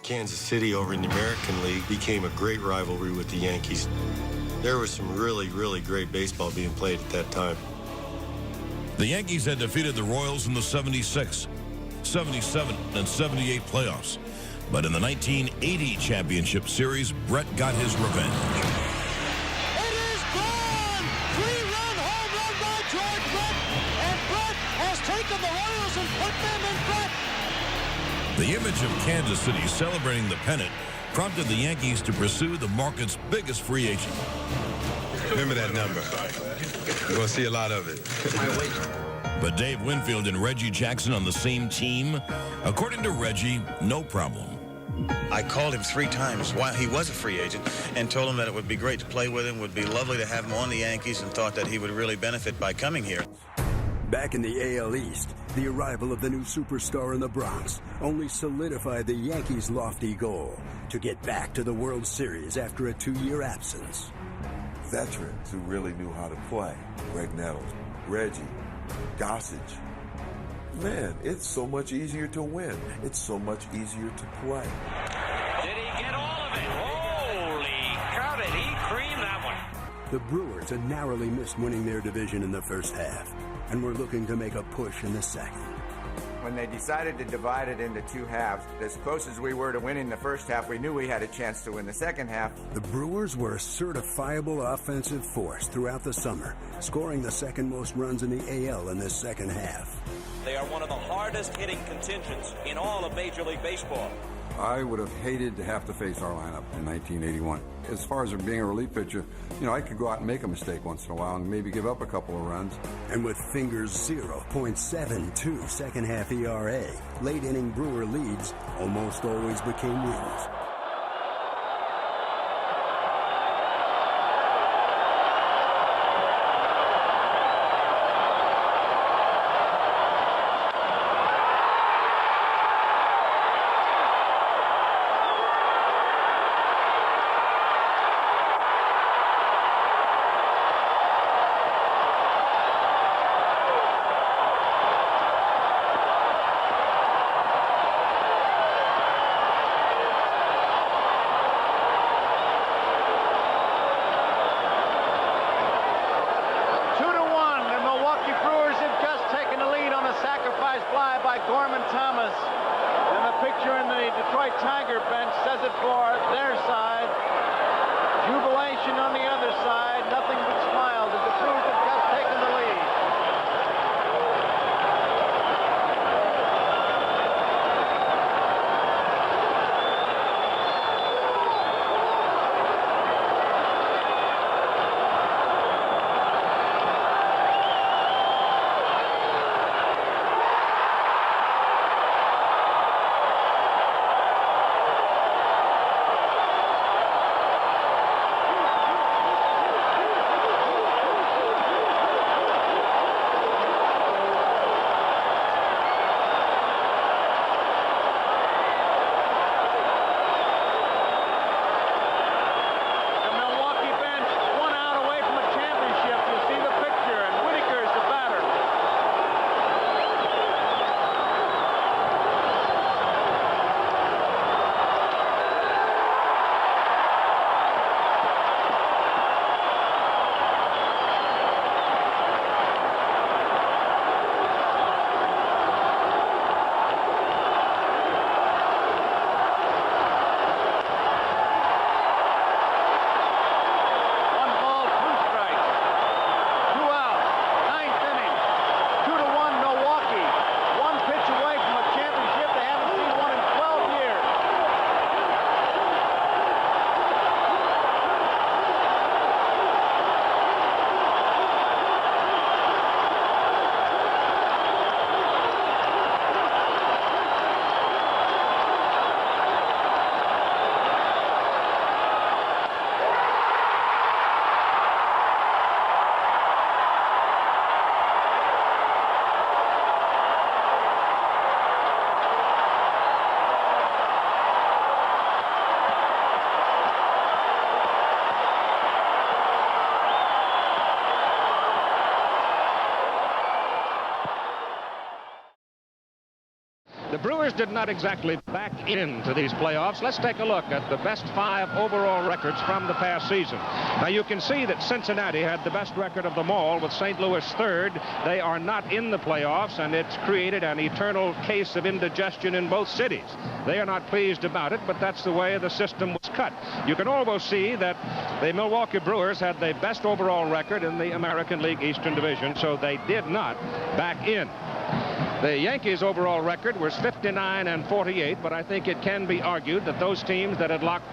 Kansas City over in the American League became a great rivalry with the Yankees. There was some really, really great baseball being played at that time. The Yankees had defeated the Royals in the 76, 77, and 78 playoffs. But in the 1980 championship series, Brett got his revenge. It is gone! Three-run home run by George Brett, and Brett has taken the Royals and put them in front. The image of Kansas City celebrating the pennant prompted the Yankees to pursue the market's biggest free agent. Remember that number. You're going to see a lot of it. But Dave Winfield and Reggie Jackson on the same team? According to Reggie, no problem. I called him 3 times while he was a free agent and told him that it would be great to play with him, would be lovely to have him on the Yankees, and thought that he would really benefit by coming here. Back in the AL East, the arrival of the new superstar in the Bronx only solidified the Yankees' lofty goal to get back to the World Series after a 2-year absence. Veterans who really knew how to play. Greg Nettles, Reggie, Gossage. Man, it's so much easier to win. It's so much easier to play. Did he get all of it? Holy cow, did he cream that one? The Brewers had narrowly missed winning their division in the first half and were looking to make a push in the second. When they decided to divide it into 2 halves, as close as we were to winning the first half, we knew we had a chance to win the second half. The Brewers were a certifiable offensive force throughout the summer, scoring the second most runs in the AL in this second half. They are one of the hardest hitting contingents in all of Major League Baseball. I would have hated to have to face our lineup in 1981. As far as being a relief pitcher, I could go out and make a mistake once in a while and maybe give up a couple of runs. And with Finger's 0.72 second half ERA, late inning Brewer leads almost always became wins. Brewers did not exactly back into these playoffs. Let's take a look at the best 5 overall records from the past season. Now, you can see that Cincinnati had the best record of them all, with St. Louis third. They are not in the playoffs, and it's created an eternal case of indigestion in both cities. They are not pleased about it, but that's the way the system was cut. You can almost see that the Milwaukee Brewers had the best overall record in the American League Eastern Division, so they did not back in. The Yankees' overall record was 59-48, but I think it can be argued that those teams that had locked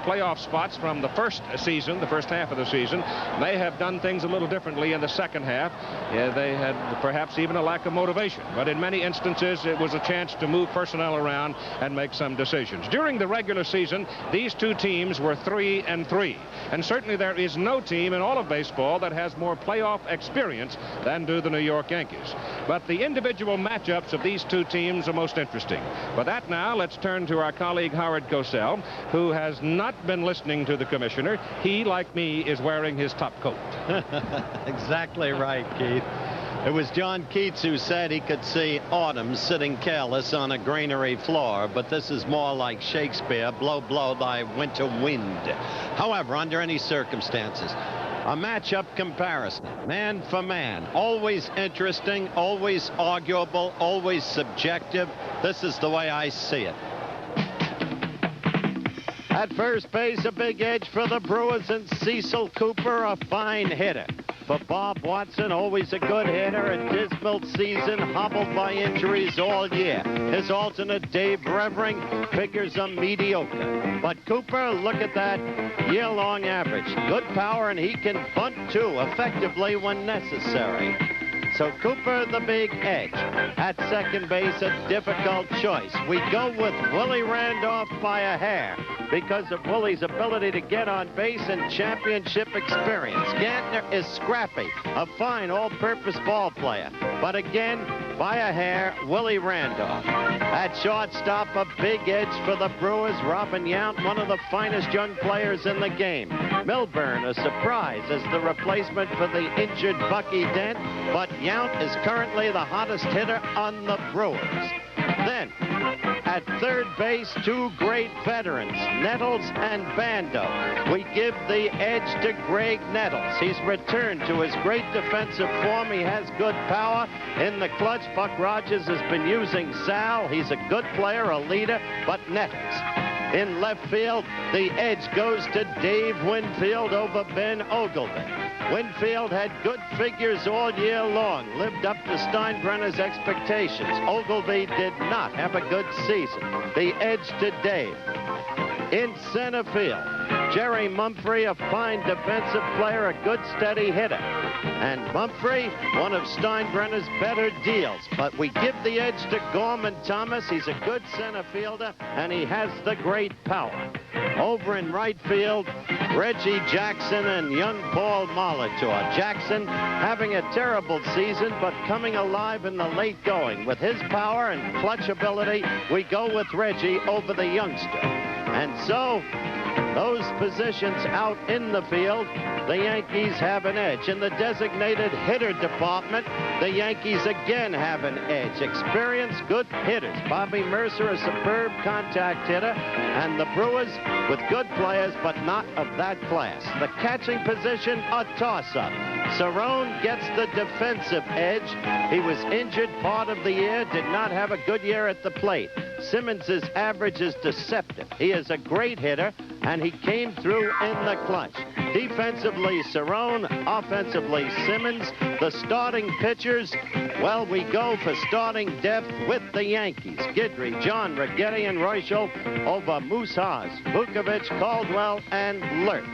playoff spots from the first season, the first half of the season, may have done things a little differently in the second half. Yeah, they had perhaps even a lack of motivation, but in many instances it was a chance to move personnel around and make some decisions. During the regular season, these two teams were 3-3, and certainly there is no team in all of baseball that has more playoff experience than do the New York Yankees. But the individual matchups of these two teams are most interesting. For that now, let's turn to our colleague Howard Cosell, who has not been listening to the commissioner. He, like me, is wearing his top coat. Exactly right, Keith. It was John Keats who said he could see autumn sitting careless on a granary floor, but this is more like Shakespeare, blow, blow thy winter wind. However, under any circumstances, a matchup comparison, man for man, always interesting, always arguable, always subjective. This is the way I see it. At first base, a big edge for the Brewers, and Cecil Cooper, a fine hitter. For Bob Watson, always a good hitter, a dismal season, hobbled by injuries all year. His alternate, Dave Revering, figures a mediocre. But Cooper, look at that year-long average. Good power, and he can bunt, too, effectively when necessary. So Cooper, the big edge. At second base, a difficult choice. We go with Willie Randolph by a hair because of Willie's ability to get on base and championship experience. Gantner is scrappy, a fine all-purpose ball player. But again, by a hair, Willie Randolph. At shortstop, a big edge for the Brewers. Robin Yount, one of the finest young players in the game. Milburn, a surprise as the replacement for the injured Bucky Dent, but Yount is currently the hottest hitter on the Brewers. Then, at third base, two great veterans, Nettles and Bando. We give the edge to Greg Nettles. He's returned to his great defensive form. He has good power. In the clutch, Buck Rogers has been using Sal. He's a good player, a leader, but Nettles. In left field, the edge goes to Dave Winfield over Ben Ogilvy. Winfield had good figures all year long, lived up to Steinbrenner's expectations. Ogilvy did not have a good season. The edge to Dave. In center field, Jerry Mumphrey, a fine defensive player, a good steady hitter. And Mumphrey, one of Steinbrenner's better deals. But we give the edge to Gorman Thomas. He's a good center fielder, and he has the great power. Over in right field, Reggie Jackson and young Paul Molitor. Jackson having a terrible season, but coming alive in the late going. With his power and clutch ability, we go with Reggie over the youngster. And so, those positions out in the field, the Yankees have an edge. In the designated hitter department, the Yankees again have an edge. Experienced, good hitters. Bobby Mercer, a superb contact hitter, and the Brewers with good players, but not of that class. The catching position, a toss-up. Cerrone gets the defensive edge. He was injured part of the year, did not have a good year at the plate. Simmons' average is deceptive. He is a great hitter, and he came through in the clutch. Defensively, Cerrone. Offensively, Simmons. The starting pitchers, well, we go for starting depth with the Yankees. Guidry, John, Righetti, and Reuschel over Moose Haas, Vukovich, Caldwell, and Lurch.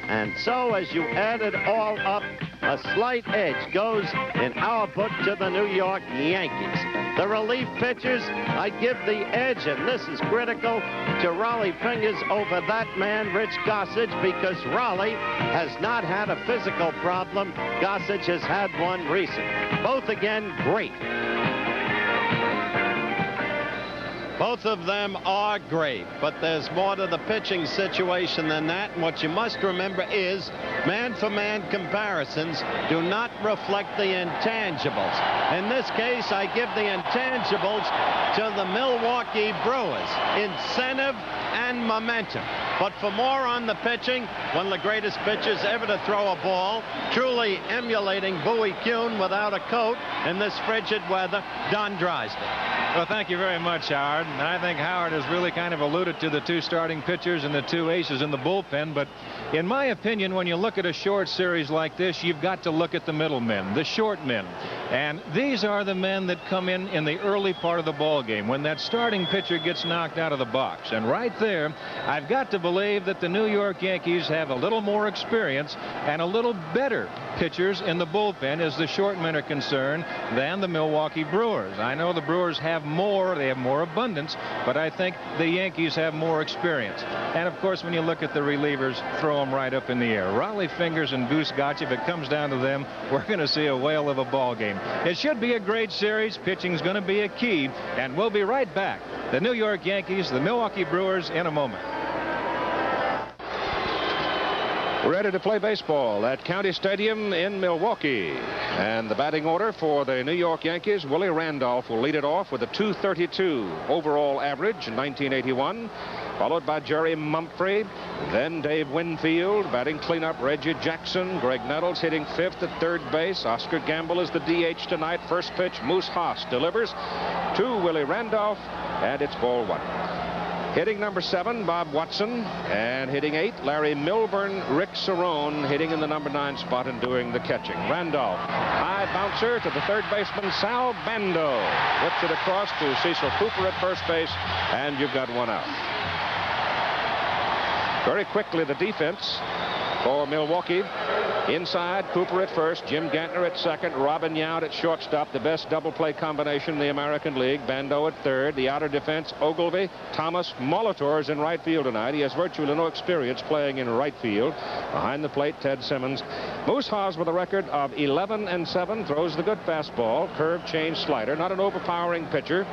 And so, as you add it all up, a slight edge goes in our book to the New York Yankees. The relief pitchers, I give the edge, and this is critical, to Raleigh Fingers over that man, Rich Gossage, because Raleigh has not had a physical problem. Gossage has had one recent. Both again great. Both of them are great, but there's more to the pitching situation than that. And what you must remember is man-for-man comparisons do not reflect the intangibles. In this case, I give the intangibles to the Milwaukee Brewers. Incentive and momentum. But for more on the pitching, one of the greatest pitchers ever to throw a ball, truly emulating Bowie Kuhn without a coat in this frigid weather, Don Drysdale. Well, thank you very much, Howard. And I think Howard has really kind of alluded to the two starting pitchers and the two aces in the bullpen. But in my opinion, when you look at a short series like this, you've got to look at the middlemen, the short men. And these are the men that come in the early part of the ball game when that starting pitcher gets knocked out of the box. And right there, I've got to believe that the New York Yankees have a little more experience and a little better pitchers in the bullpen as the short men are concerned than the Milwaukee Brewers. I know the Brewers have more, they have more abundance, but I think the Yankees have more experience. And of course, when you look at the relievers, throw them right up in the air. Raleigh Fingers and Goose Gotch, if it comes down to them, we're going to see a whale of a ball game. It should be a great series. Pitching's going to be a key, and we'll be right back. The New York Yankees, the Milwaukee Brewers in a moment. We're ready to play baseball at County Stadium in Milwaukee. And the batting order for the New York Yankees, Willie Randolph will lead it off with a .232 overall average in 1981, followed by Jerry Mumphrey, then Dave Winfield batting cleanup, Reggie Jackson, Greg Nettles hitting fifth at third base. Oscar Gamble is the DH tonight. First pitch, Moose Haas delivers to Willie Randolph, and it's ball one. Hitting number 7, Bob Watson, and hitting 8, Larry Milburn. Rick Cerrone hitting in the number 9 spot and doing the catching. Randolph, high bouncer to the third baseman, Sal Bando. Whips it across to Cecil Cooper at first base, and you've got one out. Very quickly, the defense for Milwaukee. Inside, Cooper at first, Jim Gantner at second, Robin Yount at shortstop, the best double play combination in the American League. Bando at third. The outer defense, Ogilvy, Thomas, Molitor is in right field tonight. He has virtually no experience playing in right field. Behind the plate, Ted Simmons. Moose Haas with a record of 11-7, throws the good fastball, curve, change, slider. Not an overpowering pitcher.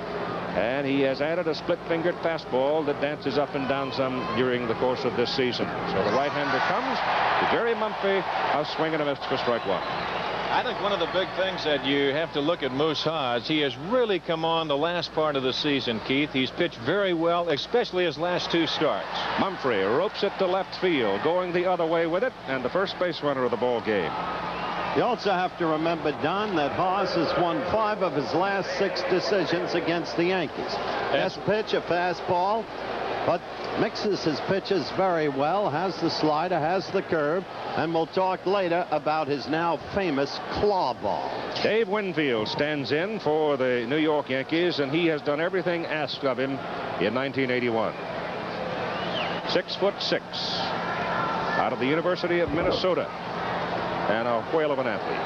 And he has added a split-fingered fastball that dances up and down some during the course of this season. So the right-hander comes to Jerry Mumphrey, a swing and a miss for strike one. I think one of the big things that you have to look at Moose Haas, he has really come on the last part of the season, Keith. He's pitched very well, especially his last two starts. Mumphrey ropes it to left field, going the other way with it, and the first base runner of the ball game. You also have to remember, Don, that Haas has won 5 of his last 6 decisions against the Yankees. Best pitch, a fastball, but mixes his pitches very well, has the slider, has the curve, and we'll talk later about his now famous claw ball. Dave Winfield stands in for the New York Yankees, and he has done everything asked of him in 1981. 6'6", out of the University of Minnesota, and a whale of an athlete.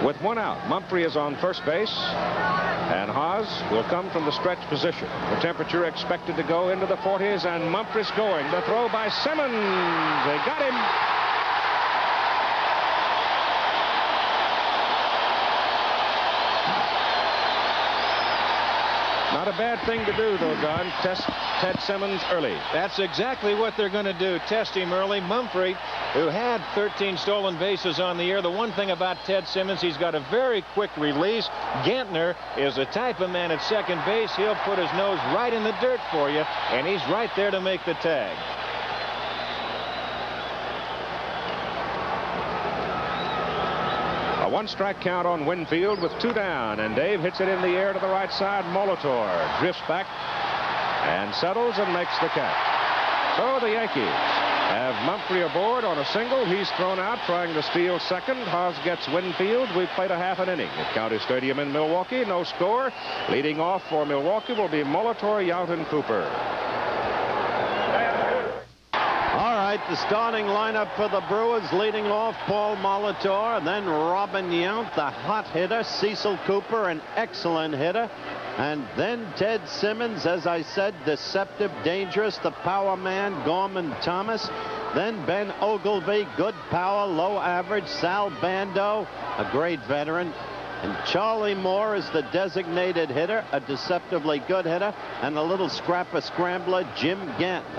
With one out, Mumphrey is on first base, and Haas will come from the stretch position. The temperature expected to go into the 40s, and Mumphrey's going. The throw by Simmons. They got him. Not a bad thing to do, though, Don. Test Ted Simmons early. That's exactly what they're going to do. Test him early. Mumphrey, who had 13 stolen bases on the year. The one thing about Ted Simmons, he's got a very quick release. Gantner is the type of man at second base. He'll put his nose right in the dirt for you, and he's right there to make the tag. A one-strike count on Winfield with 2 down, and Dave hits it in the air to the right side. Molitor drifts back and settles and makes the catch. So the Yankees have Mumphrey aboard on a single. He's thrown out trying to steal second. Haas gets Winfield. We've played a half an inning at County Stadium in Milwaukee. No score. Leading off for Milwaukee will be Molitor, Yount, and Cooper. The starting lineup for the Brewers, leading off Paul Molitor, and then Robin Yount, the hot hitter, Cecil Cooper, an excellent hitter, and then Ted Simmons, as I said, deceptive, dangerous, the power man, Gorman Thomas, then Ben Ogilvy, good power, low average, Sal Bando, a great veteran, And Charlie Moore is the designated hitter, a deceptively good hitter, and a little scrapper scrambler, Jim Gantley.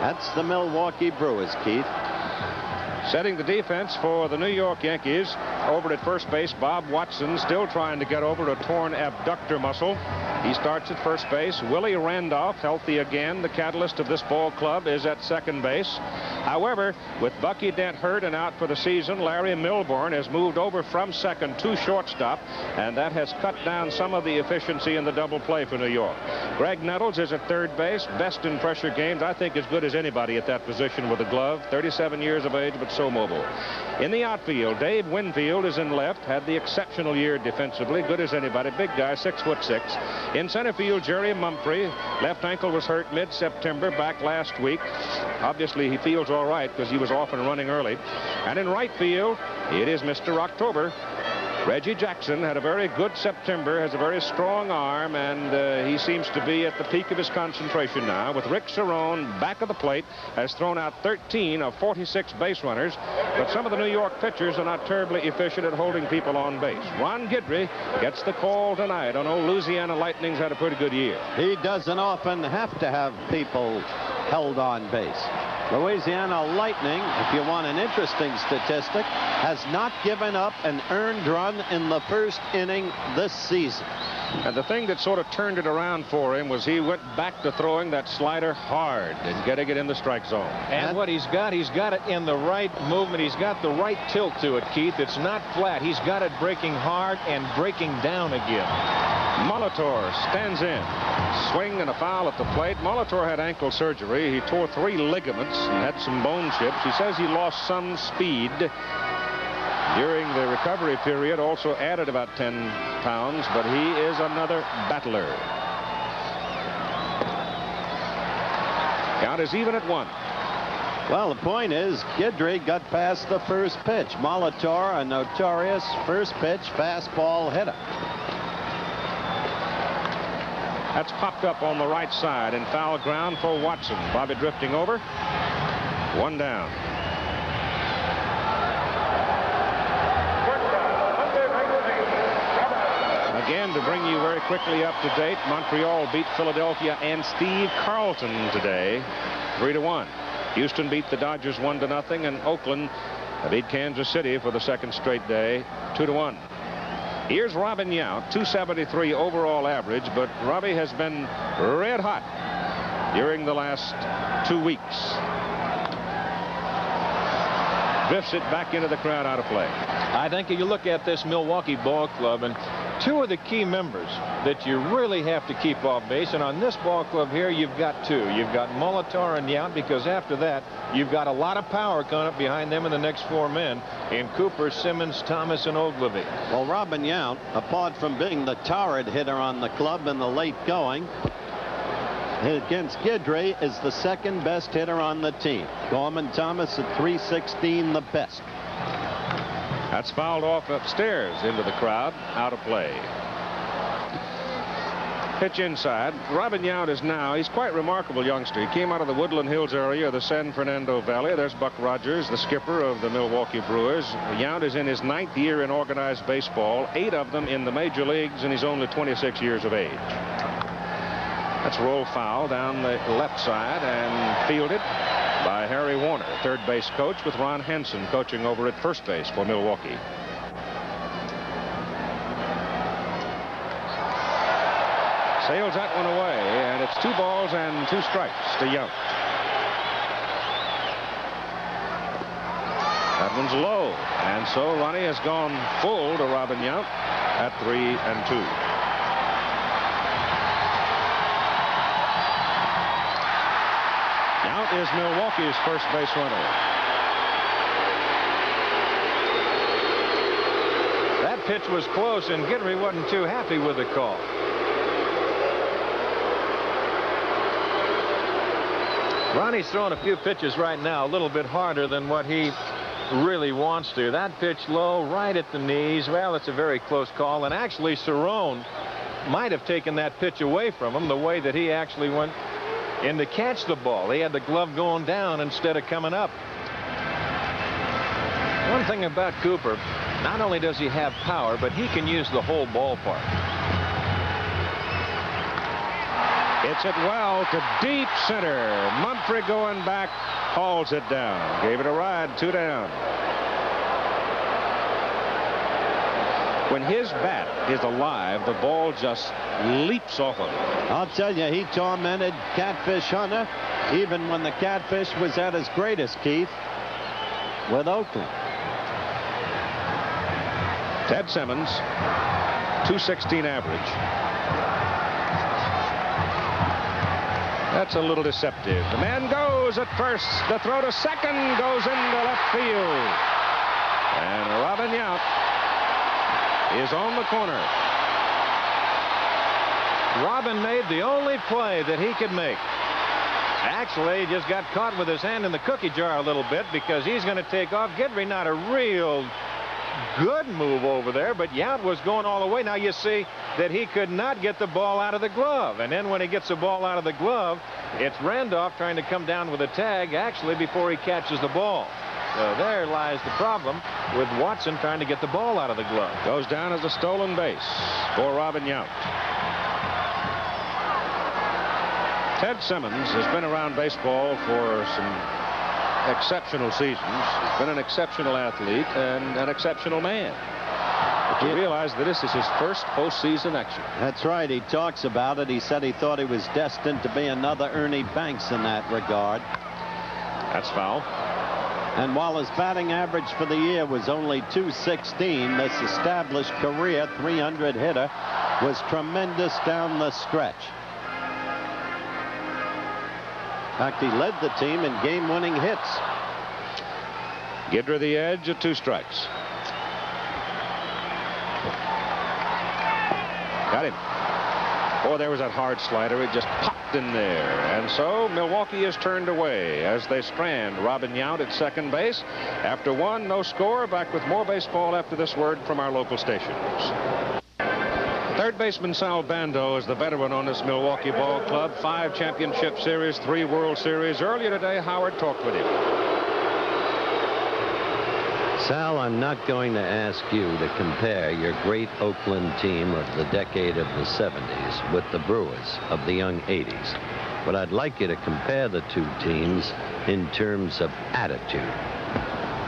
That's the Milwaukee Brewers, Keith. Setting the defense for the New York Yankees. Over at first base, Bob Watson still trying to get over a torn abductor muscle. He starts at first base. Willie Randolph, healthy again. The catalyst of this ball club is at second base. However, with Bucky Dent hurt and out for the season, Larry Milbourne has moved over from second to shortstop, and that has cut down some of the efficiency in the double play for New York. Greg Nettles is at third base, best in pressure games. I think as good as anybody at that position with a glove. 37 years of age, but so mobile. In the outfield, Dave Winfield is in left, had the exceptional year defensively, good as anybody, big guy, 6'6". In center field, Jerry Mumphrey, left ankle was hurt mid-September, back last week. Obviously, he feels all right because he was off and running early. And in right field, it is Mr. October. Reggie Jackson had a very good September, has a very strong arm, and he seems to be at the peak of his concentration now. With Rick Cerrone back of the plate, has thrown out 13 of 46 base runners, but some of the New York pitchers are not terribly efficient at holding people on base. Ron Guidry gets the call tonight. I know Louisiana Lightning's had a pretty good year. He doesn't often have to have people held on base. Louisiana Lightning, if you want an interesting statistic, has not given up an earned run in the first inning this season. And the thing that sort of turned it around for him was he went back to throwing that slider hard and getting it in the strike zone. And what he's got it in the right movement. He's got the right tilt to it, Keith. It's not flat. He's got it breaking hard and breaking down again. Molitor stands in. Swing and a foul at the plate. Molitor had ankle surgery. He tore 3 ligaments and had some bone chips. He says he lost some speed during the recovery period, also added about 10 pounds, but he is another battler. Count is even at 1. Well, the point is, Guidry got past the first pitch. Molitor, a notorious first pitch fastball hitter. That's popped up on the right side and foul ground for Watson. Bobby drifting over. 1 down. Again, to bring you very quickly up to date, Montreal beat Philadelphia and Steve Carlton today, 3-1. Houston beat the Dodgers 1-0, and Oakland beat Kansas City for the second straight day, 2-1. Here's Robin Yount, 273 overall average, but Robbie has been red hot during the last 2 weeks. Drifts it back into the crowd, out of play. I think if you look at this Milwaukee ball club, and 2 of the key members that you really have to keep off base, and on this ball club here, you've got 2. You've got Molitor and Yount, because after that, you've got a lot of power coming up behind them in the next 4 men in Cooper, Simmons, Thomas, and Ogilvy. Well, Robin Yount, apart from being the torrid hitter on the club in the late going, against Guidry is the second best hitter on the team. Gorman Thomas at .316, the best. That's fouled off upstairs into the crowd, out of play. Pitch inside. Robin Yount is now, he's quite remarkable youngster. He came out of the Woodland Hills area of the San Fernando Valley. There's Buck Rogers, the skipper of the Milwaukee Brewers. Yount is in his 9th year in organized baseball, 8 of them in the major leagues, and he's only 26 years of age. That's roll foul down the left side and fielded by Harry Warner, third base coach, with Ron Henson coaching over at first base for Milwaukee. Sails that one away, and it's 2 balls and 2 strikes to Yount. That one's low, and so Ronnie has gone full to Robin Yount at 3-2. Yount is Milwaukee's first base runner. That pitch was close, and Guidry wasn't too happy with the call. Ronnie's throwing a few pitches right now a little bit harder than what he really wants to. That pitch low, right at the knees. Well, it's a very close call, and actually Cerrone might have taken that pitch away from him the way that he actually went in to catch the ball. He had the glove going down instead of coming up. One thing about Cooper, Not only does he have power, but he can use the whole ballpark. Hits it well to deep center. Mumphrey going back, hauls it down. Gave it a ride, 2 down. When his bat is alive, the ball just leaps off of it. I'll tell you, he tormented Catfish Hunter even when the Catfish was at his greatest, Keith, with Oakland. Ted Simmons, 216 average. That's a little deceptive. The man goes at first. The throw to second goes into left field. And Robin Yount is on the corner. Robin made the only play that he could make. Actually, he just got caught with his hand in the cookie jar a little bit because he's going to take off. Guidry, not a real good move over there, but Yount was going all the way. Now you see that he could not get the ball out of the glove. And then when he gets the ball out of the glove, it's Randolph trying to come down with a tag actually before he catches the ball. So there lies the problem with Watson trying to get the ball out of the glove. Goes down as a stolen base for Robin Yount. Ted Simmons has been around baseball for some exceptional seasons. He's been an exceptional athlete and an exceptional man. But you realize that this is his first postseason action. That's right. He talks about it. He said he thought he was destined to be another Ernie Banks in that regard. That's foul. And while his batting average for the year was only .216, this established career 300 hitter was tremendous down the stretch. In fact, he led the team in game-winning hits. Guidry the edge at 2 strikes. Got him. Oh, there was that hard slider. It just popped in there. And so Milwaukee is turned away as they strand Robin Yount at second base. After 1, no score. Back with more baseball after this word from our local stations. Third baseman Sal Bando is the veteran on this Milwaukee ball club. 5 championship series, 3 World Series. Earlier today, Howard talked with him. Sal, I'm not going to ask you to compare your great Oakland team of the decade of the 70s with the Brewers of the young 80s. But I'd like you to compare the 2 teams in terms of attitude.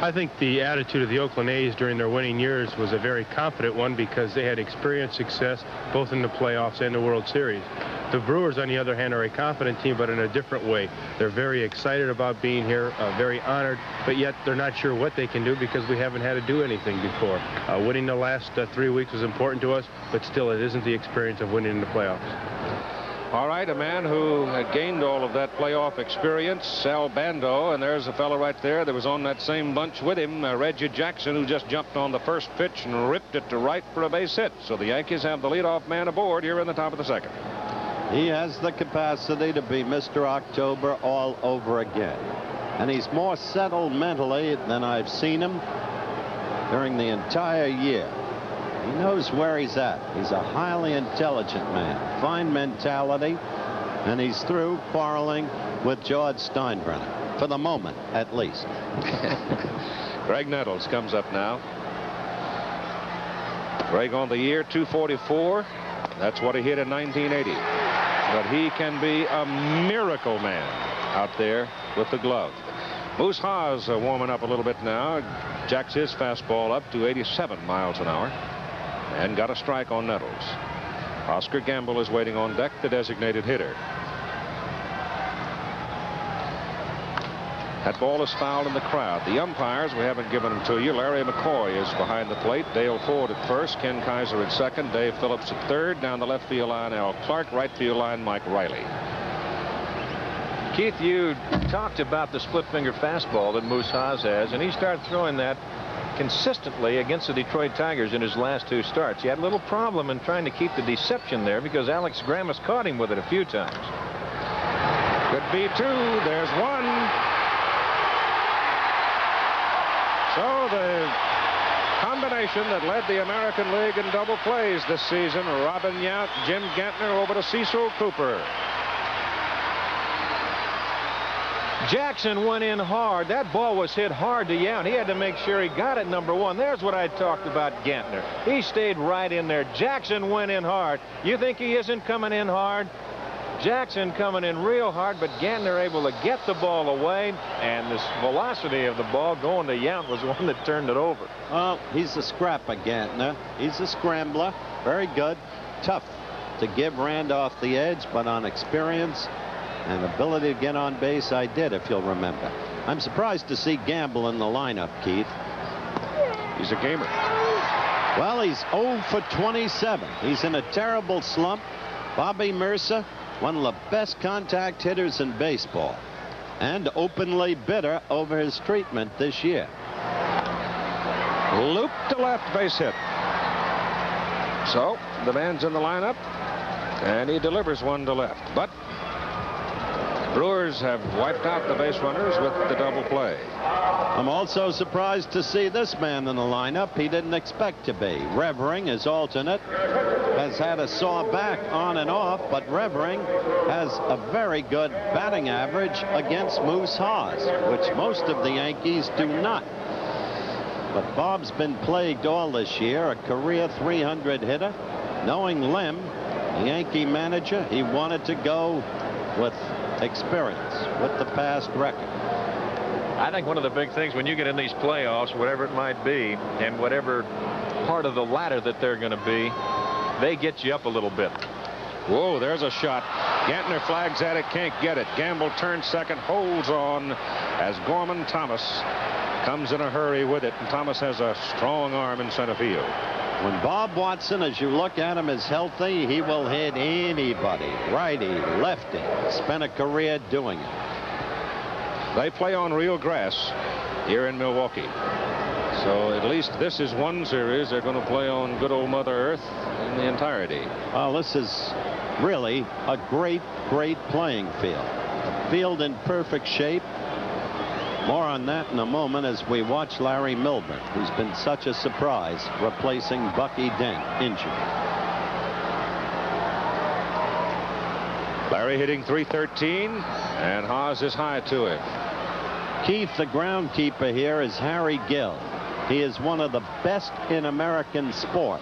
I think the attitude of the Oakland A's during their winning years was a very confident one because they had experienced success both in the playoffs and the World Series. The Brewers, on the other hand, are a confident team, but in a different way. They're very excited about being here, very honored, but yet they're not sure what they can do because we haven't had to do anything before. Winning the last 3 weeks was important to us, but still it isn't the experience of winning in the playoffs. All right, a man who had gained all of that playoff experience, Sal Bando, and there's a fellow right there that was on that same bunch with him, Reggie Jackson, who just jumped on the first pitch and ripped it to right for a base hit. So the Yankees have the leadoff man aboard here in the top of the second. He has the capacity to be Mr. October all over again. And he's more settled mentally than I've seen him during the entire year. He knows where he's at. He's a highly intelligent man, fine mentality, and he's through quarreling with George Steinbrenner, for the moment, at least. Greg Nettles comes up now. Greg on the year, 244. That's what he hit in 1980. But he can be a miracle man out there with the glove. Moose Haas warming up a little bit now. Jacks his fastball up to 87 miles an hour. And got a strike on Nettles. Oscar Gamble is waiting on deck, the designated hitter. That ball is fouled in the crowd. The umpires, we haven't given them to you. Larry McCoy is behind the plate. Dale Ford at first. Ken Kaiser at second. Dave Phillips at third. Down the left field line, Al Clark. Right field line, Mike Riley. Keith, you talked about the split finger fastball that Moose Haas has, and he started throwing that consistently against the Detroit Tigers in his last 2 starts. He had a little problem in trying to keep the deception there because Alex Grammas caught him with it a few times. Could be 2. There's 1. So the combination that led the American League in double plays this season, Robin Yount, Jim Gantner over to Cecil Cooper. Jackson went in hard. That ball was hit hard to Yount. He had to make sure he got it, number one. There's what I talked about Gantner. He stayed right in there. Jackson went in hard. You think he isn't coming in hard? Jackson coming in real hard, but Gantner able to get the ball away, and this velocity of the ball going to Yount was the one that turned it over. Oh, he's a scrapper, Gantner. He's a scrambler. Very good. Tough to give Randolph the edge, but on experience and ability to get on base, I did, if you'll remember. I'm surprised to see Gamble in the lineup, Keith. He's a gamer. Well, he's 0 for 27. He's in a terrible slump. Bobby Mercer, one of the best contact hitters in baseball, and openly bitter over his treatment this year. Loop to left, base hit. So the man's in the lineup, and he delivers one to left. But Brewers have wiped out the base runners with the double play. I'm also surprised to see this man in the lineup. He didn't expect to be. Revering, his alternate, has had a sore back on and off, but Revering has a very good batting average against Moose Haas, which most of the Yankees do not. But Bob's been plagued all this year, a career 300 hitter. Knowing Lim, the Yankee manager, he wanted to go with experience, with the past record. I think one of the big things when you get in these playoffs, whatever it might be, and whatever part of the ladder that they're going to be, they get you up a little bit. Whoa, there's a shot. Gantner flags at it, can't get it. Gamble turns second, holds on as Gorman Thomas comes in a hurry with it, and Thomas has a strong arm in center field. When Bob Watson, as you look at him, is healthy, he will hit anybody, righty, lefty. Spent a career doing it. They play on real grass here in Milwaukee. So at least this is one series they're going to play on good old Mother Earth in the entirety. Well, this is really a great, great playing field. A field in perfect shape. More on that in a moment as we watch Larry Milburn, who's been such a surprise, replacing Bucky Dent, injured. Larry hitting .313, and Haas is high to him. Keith, the groundkeeper here, is Harry Gill. He is one of the best in American sport.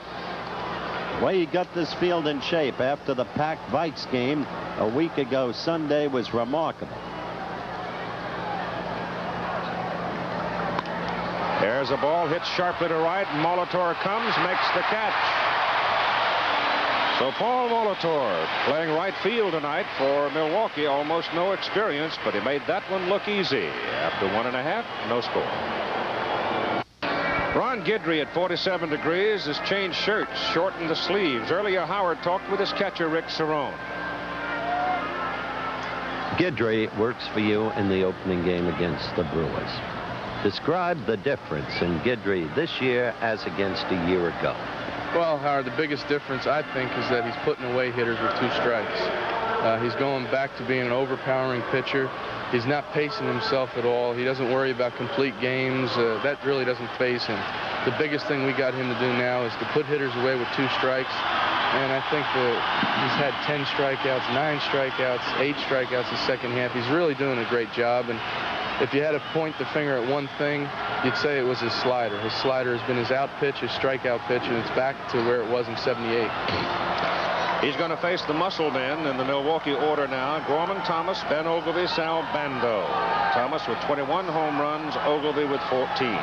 The way he got this field in shape after the Pack-Vikes game a week ago Sunday was remarkable. There's a ball hit sharply to right. Molitor comes, makes the catch. So Paul Molitor playing right field tonight for Milwaukee. Almost no experience, but he made that one look easy. After 1.5, no score. Ron Guidry at 47 degrees has changed shirts, shortened the sleeves. Earlier, Howard talked with his catcher, Rick Cerrone. Guidry works for you in the opening game against the Brewers. Describe the difference in Guidry this year as against a year ago. Well, Howard, the biggest difference, I think, is that he's putting away hitters with 2 strikes. He's going back to being an overpowering pitcher. He's not pacing himself at all. He doesn't worry about complete games. That really doesn't faze him. The biggest thing we got him to do now is to put hitters away with 2 strikes. And I think he's had 10 strikeouts, 9 strikeouts, 8 strikeouts the second half. He's really doing a great job. And if you had to point the finger at one thing, you'd say it was his slider. His slider has been his out pitch, his strikeout pitch, and it's back to where it was in '78. He's going to face the muscle men in the Milwaukee order now. Gorman Thomas, Ben Oglivie, Sal Bando. Thomas with 21 home runs, Oglivie with 14.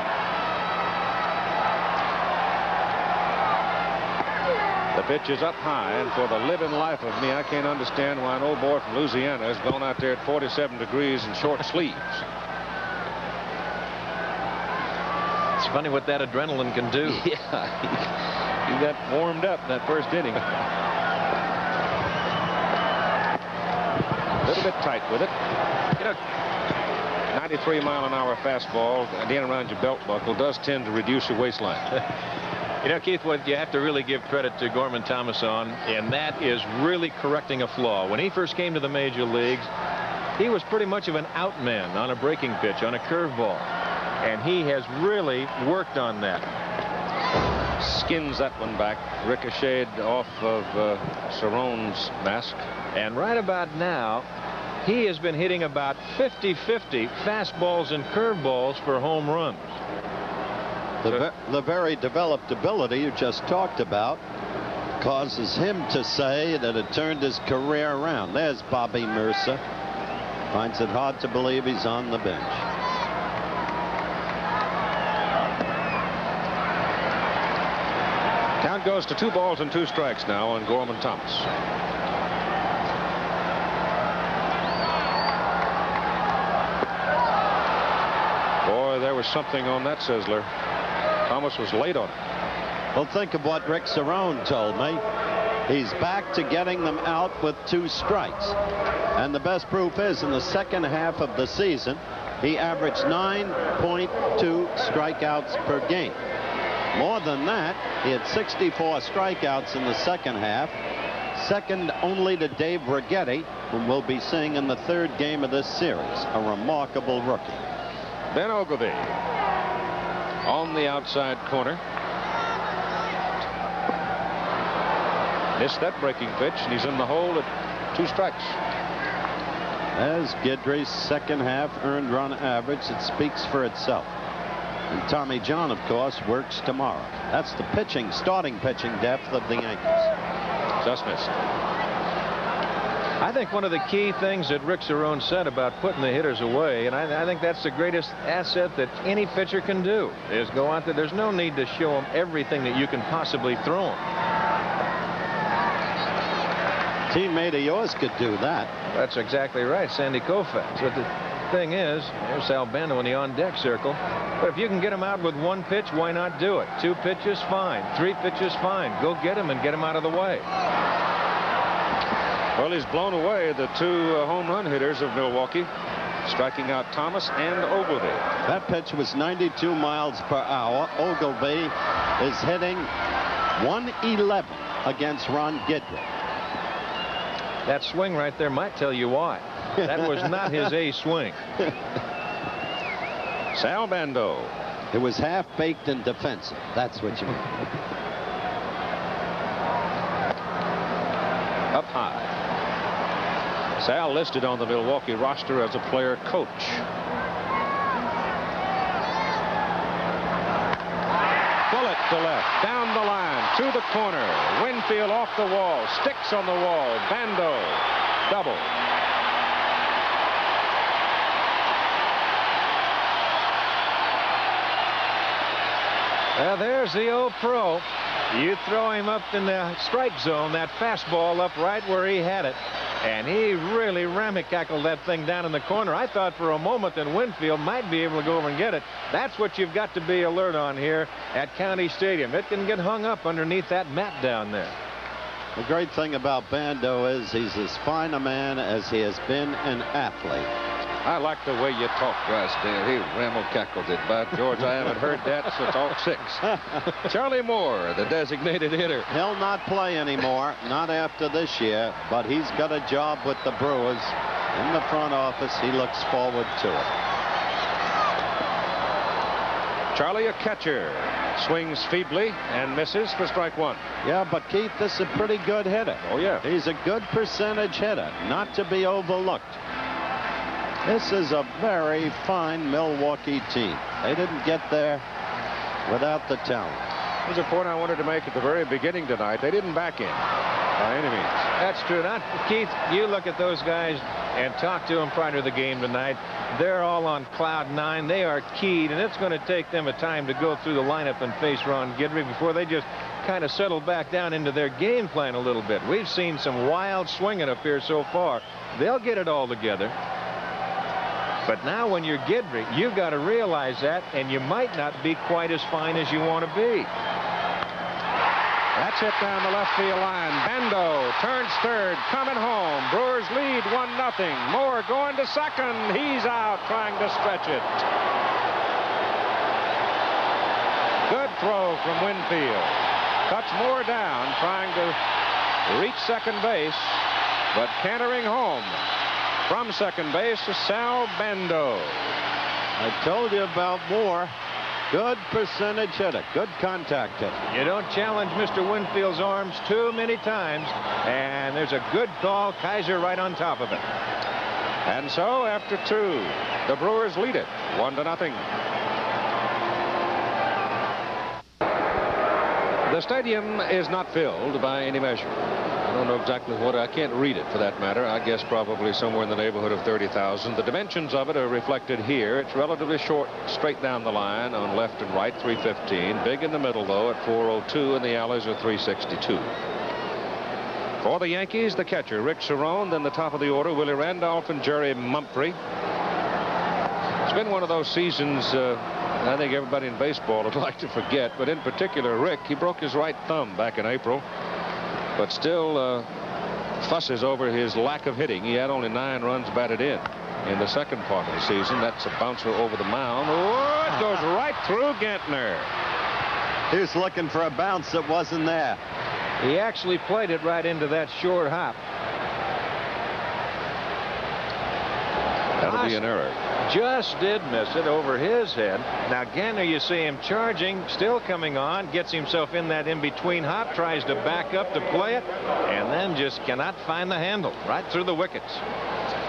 The pitch is up high, and for the living life of me, I can't understand why an old boy from Louisiana has gone out there at 47 degrees in short sleeves. It's funny what that adrenaline can do. Yeah, he got warmed up in that first inning. A little bit tight with it. You know, 93-mile-an-hour fastball down around your belt buckle does tend to reduce your waistline. You know, Keith, what you have to really give credit to Gorman Thomas on, and that is really correcting a flaw. When he first came to the major leagues, he was pretty much of an out man on a breaking pitch, on a curveball. And he has really worked on that. Skins that one back, ricocheted off of Cerrone's mask. And right about now, he has been hitting about 50-50 fastballs and curveballs for home runs. The very developed ability you just talked about causes him to say that it turned his career around. There's Bobby Mercer. Finds it hard to believe he's on the bench. Count goes to 2 balls and 2 strikes now on Gorman Thomas. Boy, there was something on that sizzler. Thomas was late on it. Well, think of what Rick Cerrone told me. He's back to getting them out with 2 strikes. And the best proof is in the second half of the season, he averaged 9.2 strikeouts per game. More than that, he had 64 strikeouts in the second half, second only to Dave Righetti, whom we'll be seeing in the 3rd game of this series. A remarkable rookie. Ben Ogilvy on the outside corner. Missed that breaking pitch, and he's in the hole at 2 strikes. As Guidry's second half earned run average, it speaks for itself. And Tommy John, of course, works tomorrow. That's the pitching, starting pitching depth of the Yankees. Just missed. I think one of the key things that Rick Cerrone said about putting the hitters away, and I think that's the greatest asset that any pitcher can do, is go out there. There's no need to show them everything that you can possibly throw them. Teammate of yours could do that. That's exactly right, Sandy Koufax. But the thing is, there's Sal Bando in the on-deck circle. But if you can get him out with 1 pitch, why not do it? 2 pitches, fine. 3 pitches, fine. Go get him and get him out of the way. Well, he's blown away the 2 home run hitters of Milwaukee, striking out Thomas and Ogilvy. That pitch was 92 miles per hour. Ogilvy is hitting 111 against Ron Guidry. That swing right there might tell you why. That was not his A swing. Sal Bando. It was half-baked and defensive. That's what you mean. Up high. Sal listed on the Milwaukee roster as a player coach. Bullet to left, down the line, to the corner. Winfield off the wall, sticks on the wall. Bando, double. Well, there's the old pro. You throw him up in the strike zone, that fastball up right where he had it. And he really rammy-cackled that thing down in the corner. I thought for a moment that Winfield might be able to go over and get it. That's what you've got to be alert on here at County Stadium. It can get hung up underneath that mat down there. The great thing about Bando is he's as fine a man as he has been an athlete. I like the way you talk, Drysdale. He ramble-cackled it. By George, I haven't heard that since '06. Charlie Moore, the designated hitter. He'll not play anymore, not after this year, but he's got a job with the Brewers in the front office. He looks forward to it. Charlie, a catcher, swings feebly and misses for strike 1. Yeah, but Keith, this is a pretty good hitter. Oh, yeah. He's a good percentage hitter, not to be overlooked. This is a very fine Milwaukee team. They didn't get there without the talent. There's a point I wanted to make at the very beginning tonight. They didn't back in by any means. That's true. Keith, you look at those guys and talk to them prior to the game tonight. They're all on cloud 9. They are keyed, and it's going to take them a time to go through the lineup and face Ron Guidry before they just kind of settle back down into their game plan a little bit. We've seen some wild swinging up here so far. They'll get it all together. But now when you're Guidry, you've got to realize that, and you might not be quite as fine as you want to be. That's hit down the left field line. Bando turns third, coming home. Brewers lead 1-0. Moore going to second. He's out trying to stretch it. Good throw from Winfield. Cuts Moore down, trying to reach second base, but cantering home. From second base to Sal Bando. I told you about Moore. Good percentage hitter. Good contact hitter. You don't challenge Mr. Winfield's arms too many times. And there's a good call. Kaiser right on top of it. And so after 2, the Brewers lead it 1-0. The stadium is not filled by any measure. I don't know exactly what. I can't read it for that matter. I guess probably somewhere in the neighborhood of 30,000. The dimensions of it are reflected here. It's relatively short straight down the line on left and right, 315. Big in the middle, though, at 402, and the alleys are 362. For the Yankees, the catcher, Rick Cerrone, then the top of the order, Willie Randolph and Jerry Mumphrey. It's been one of those seasons I think everybody in baseball would like to forget, but in particular Rick. He broke his right thumb back in April, but still fusses over his lack of hitting. He had only 9 runs batted in the second part of the season. That's a bouncer over the mound. Oh, it goes right through Gantner. He was looking for a bounce that wasn't there. He actually played it right into that short hop. That'll be an error. Just did miss it over his head. Now Gantner, you see him charging, still coming on, gets himself in that in-between hop, tries to back up to play it, and then just cannot find the handle right through the wickets.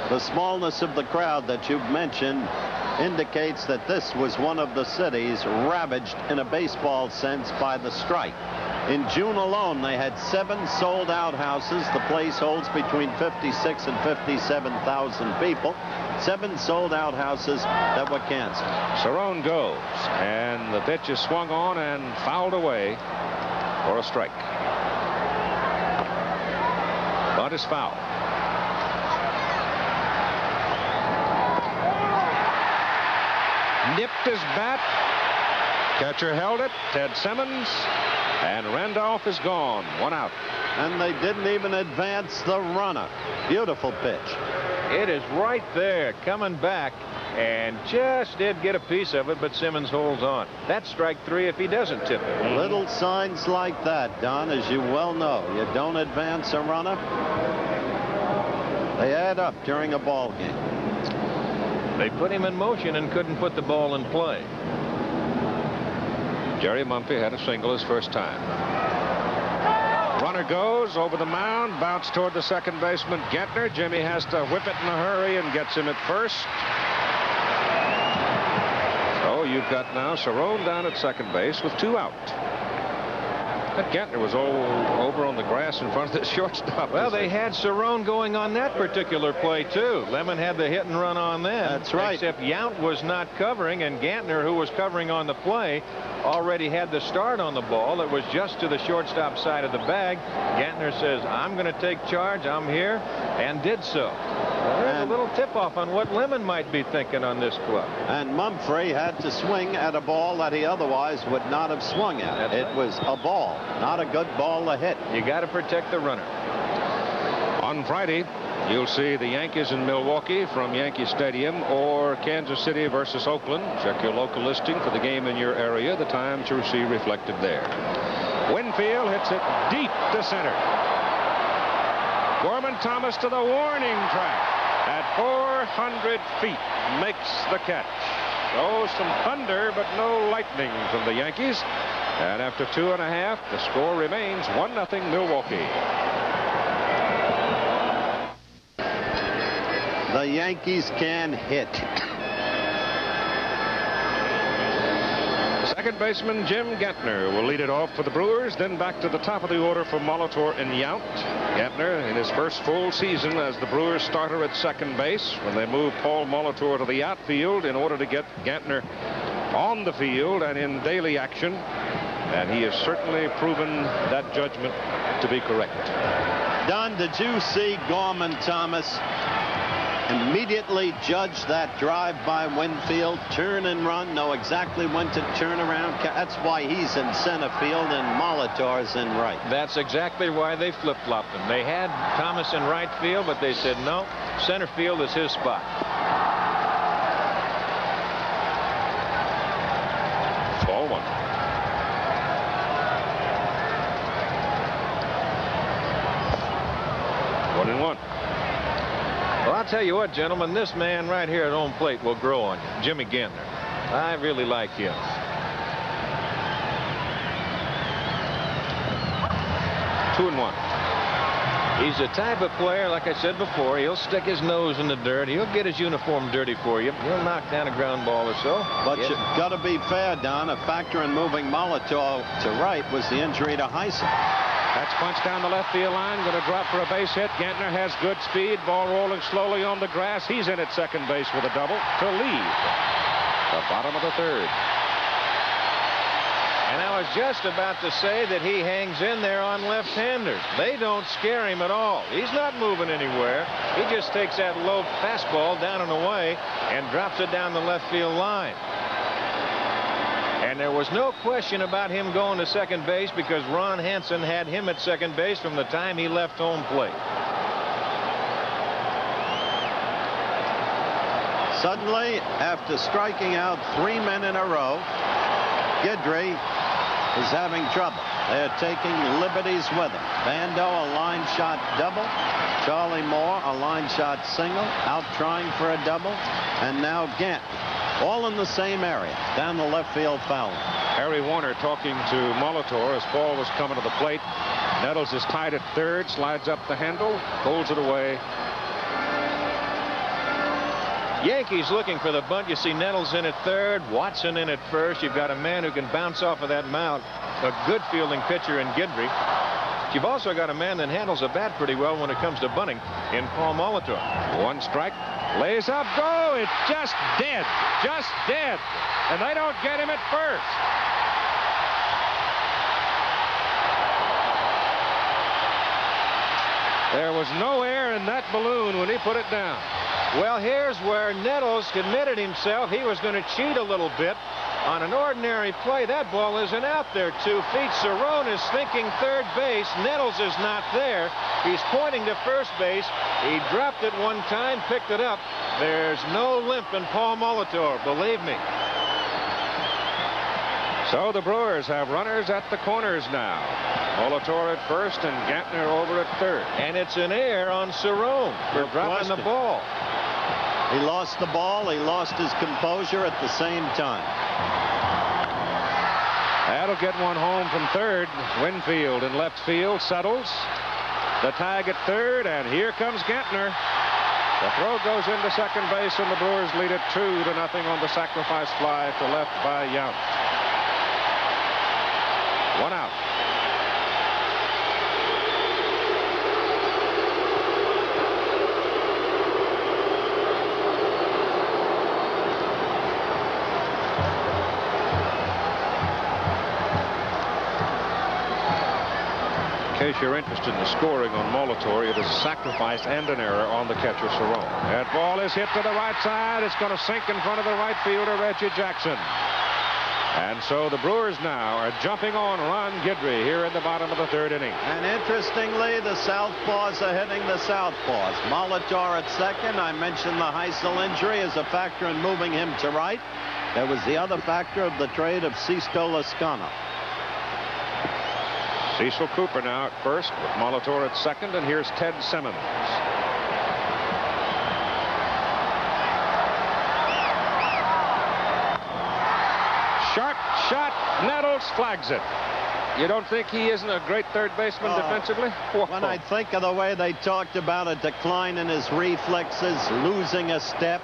The smallness of the crowd that you've mentioned indicates that this was one of the cities ravaged in a baseball sense by the strike. In June alone, they had 7 sold-out houses. The place holds between 56 and 57,000 people. 7 sold-out houses that were canceled. Cerrone goes, and the pitch is swung on and fouled away for a strike. But it's foul. Nipped his bat. Catcher held it. Ted Simmons. And Randolph is gone. 1 out. And they didn't even advance the runner. Beautiful pitch. It is right there coming back, and just did get a piece of it, but Simmons holds on. That's strike 3 if he doesn't tip it. Little signs like that, Don, as you well know. You don't advance a runner. They add up during a ball game. They put him in motion and couldn't put the ball in play. Jerry Mumphrey had a single his first time. Runner goes over the mound, bounce toward the second baseman Gantner. Jimmy has to whip it in a hurry and gets him at first. So you've got now Cerrone down at second base with 2 out. That Gantner was all over on the grass in front of the shortstop. Well, they had Cerrone going on that particular play, too. Lemon had the hit and run on them. That's right. Except Yount was not covering, and Gantner, who was covering on the play, already had the start on the ball. It was just to the shortstop side of the bag. Gantner says, I'm going to take charge. I'm here, and did so. There's a little tip-off on what Lemon might be thinking on this club. And Mumphrey had to swing at a ball that he otherwise would not have swung at. That's it right. was a ball, not a good ball to hit. You got to protect the runner. On Friday, you'll see the Yankees in Milwaukee from Yankee Stadium, or Kansas City versus Oakland. Check your local listing for the game in your area. The times you'll see reflected there. Winfield hits it deep to center. Gorman Thomas to the warning track at 400 feet makes the catch. Oh, some thunder, but no lightning from the Yankees. And after 2.5, the score remains 1-0 Milwaukee. The Yankees can hit. Second baseman Jim Gantner will lead it off for the Brewers, then back to the top of the order for Molitor and Yount. Gantner in his first full season as the Brewers starter at second base when they moved Paul Molitor to the outfield in order to get Gantner on the field and in daily action. And he has certainly proven that judgment to be correct. Don, did you see Gorman Thomas immediately judge that drive by Winfield, turn and run, know exactly when to turn around? That's why he's in center field and Molitor's in right. That's exactly why they flip-flopped him. They had Thomas in right field, but they said, no, center field is his spot. Ball 1. One and one. Well, I'll tell you what, gentlemen, this man right here at home plate will grow on you. Jimmy Gantner. I really like him. Two and one. He's the type of player, like I said before, he'll stick his nose in the dirt. He'll get his uniform dirty for you. He'll knock down a ground ball or so. But you've got to be fair, Don. A factor in moving Molitor to right was the injury to Heisen. That's punched down the left field line. Going to drop for a base hit. Gantner has good speed. Ball rolling slowly on the grass. He's in at second base with a double to lead the bottom of the third. And I was just about to say that he hangs in there on left-handers. They don't scare him at all. He's not moving anywhere. He just takes that low fastball down and away and drops it down the left field line. And there was no question about him going to second base because Ron Hansen had him at second base from the time he left home plate. Suddenly, after striking out 3 men in a row, Guidry is having trouble. They're taking liberties with him. Bando, a line shot double. Charlie Moore, a line shot single. Out trying for a double. And now Gant. All in the same area, down the left field foul. Harry Warner talking to Molitor as ball was coming to the plate. Nettles is tied at third, slides up the handle, holds it away. Yankees looking for the bunt. You see Nettles in at third, Watson in at first. You've got a man who can bounce off of that mound, a good fielding pitcher in Guidry. You've also got a man that handles a bat pretty well when it comes to bunting in Paul Molitor. One strike, lays up, go. It's just dead, and they don't get him at first. There was no air in that balloon when he put it down. Well, here's where Nettles admitted himself he was going to cheat a little bit. On an ordinary play, that ball isn't out there 2 feet. Cerrone is thinking third base. Nettles is not there. He's pointing to first base. He dropped it one time, picked it up. There's no limp in Paul Molitor, believe me. So the Brewers have runners at the corners now. Molitor at first and Gantner over at third. And it's an error on Cerrone for dropping the ball. He lost the ball. He lost his composure at the same time. That'll get one home from third. Winfield in left field settles. The tag at third, and here comes Gantner. The throw goes into second base, and the Brewers lead it 2-0 on the sacrifice fly to left by Yount. One out. In case you're interested in the scoring on Molitor, it is a sacrifice and an error on the catcher, Cerrone. That ball is hit to the right side. It's going to sink in front of the right fielder, Reggie Jackson. And so the Brewers now are jumping on Ron Guidry here in the bottom of the third inning. And interestingly, the southpaws are hitting the southpaws. Molitor at second. I mentioned the Heisel injury as a factor in moving him to right. There was the other factor of the trade of Sisto Lascano. Cecil Cooper now at first with Molitor at second, and here's Ted Simmons. Sharp shot. Nettles flags it. You don't think he isn't a great third baseman defensively? Whoa. When I think of the way they talked about a decline in his reflexes, losing a step,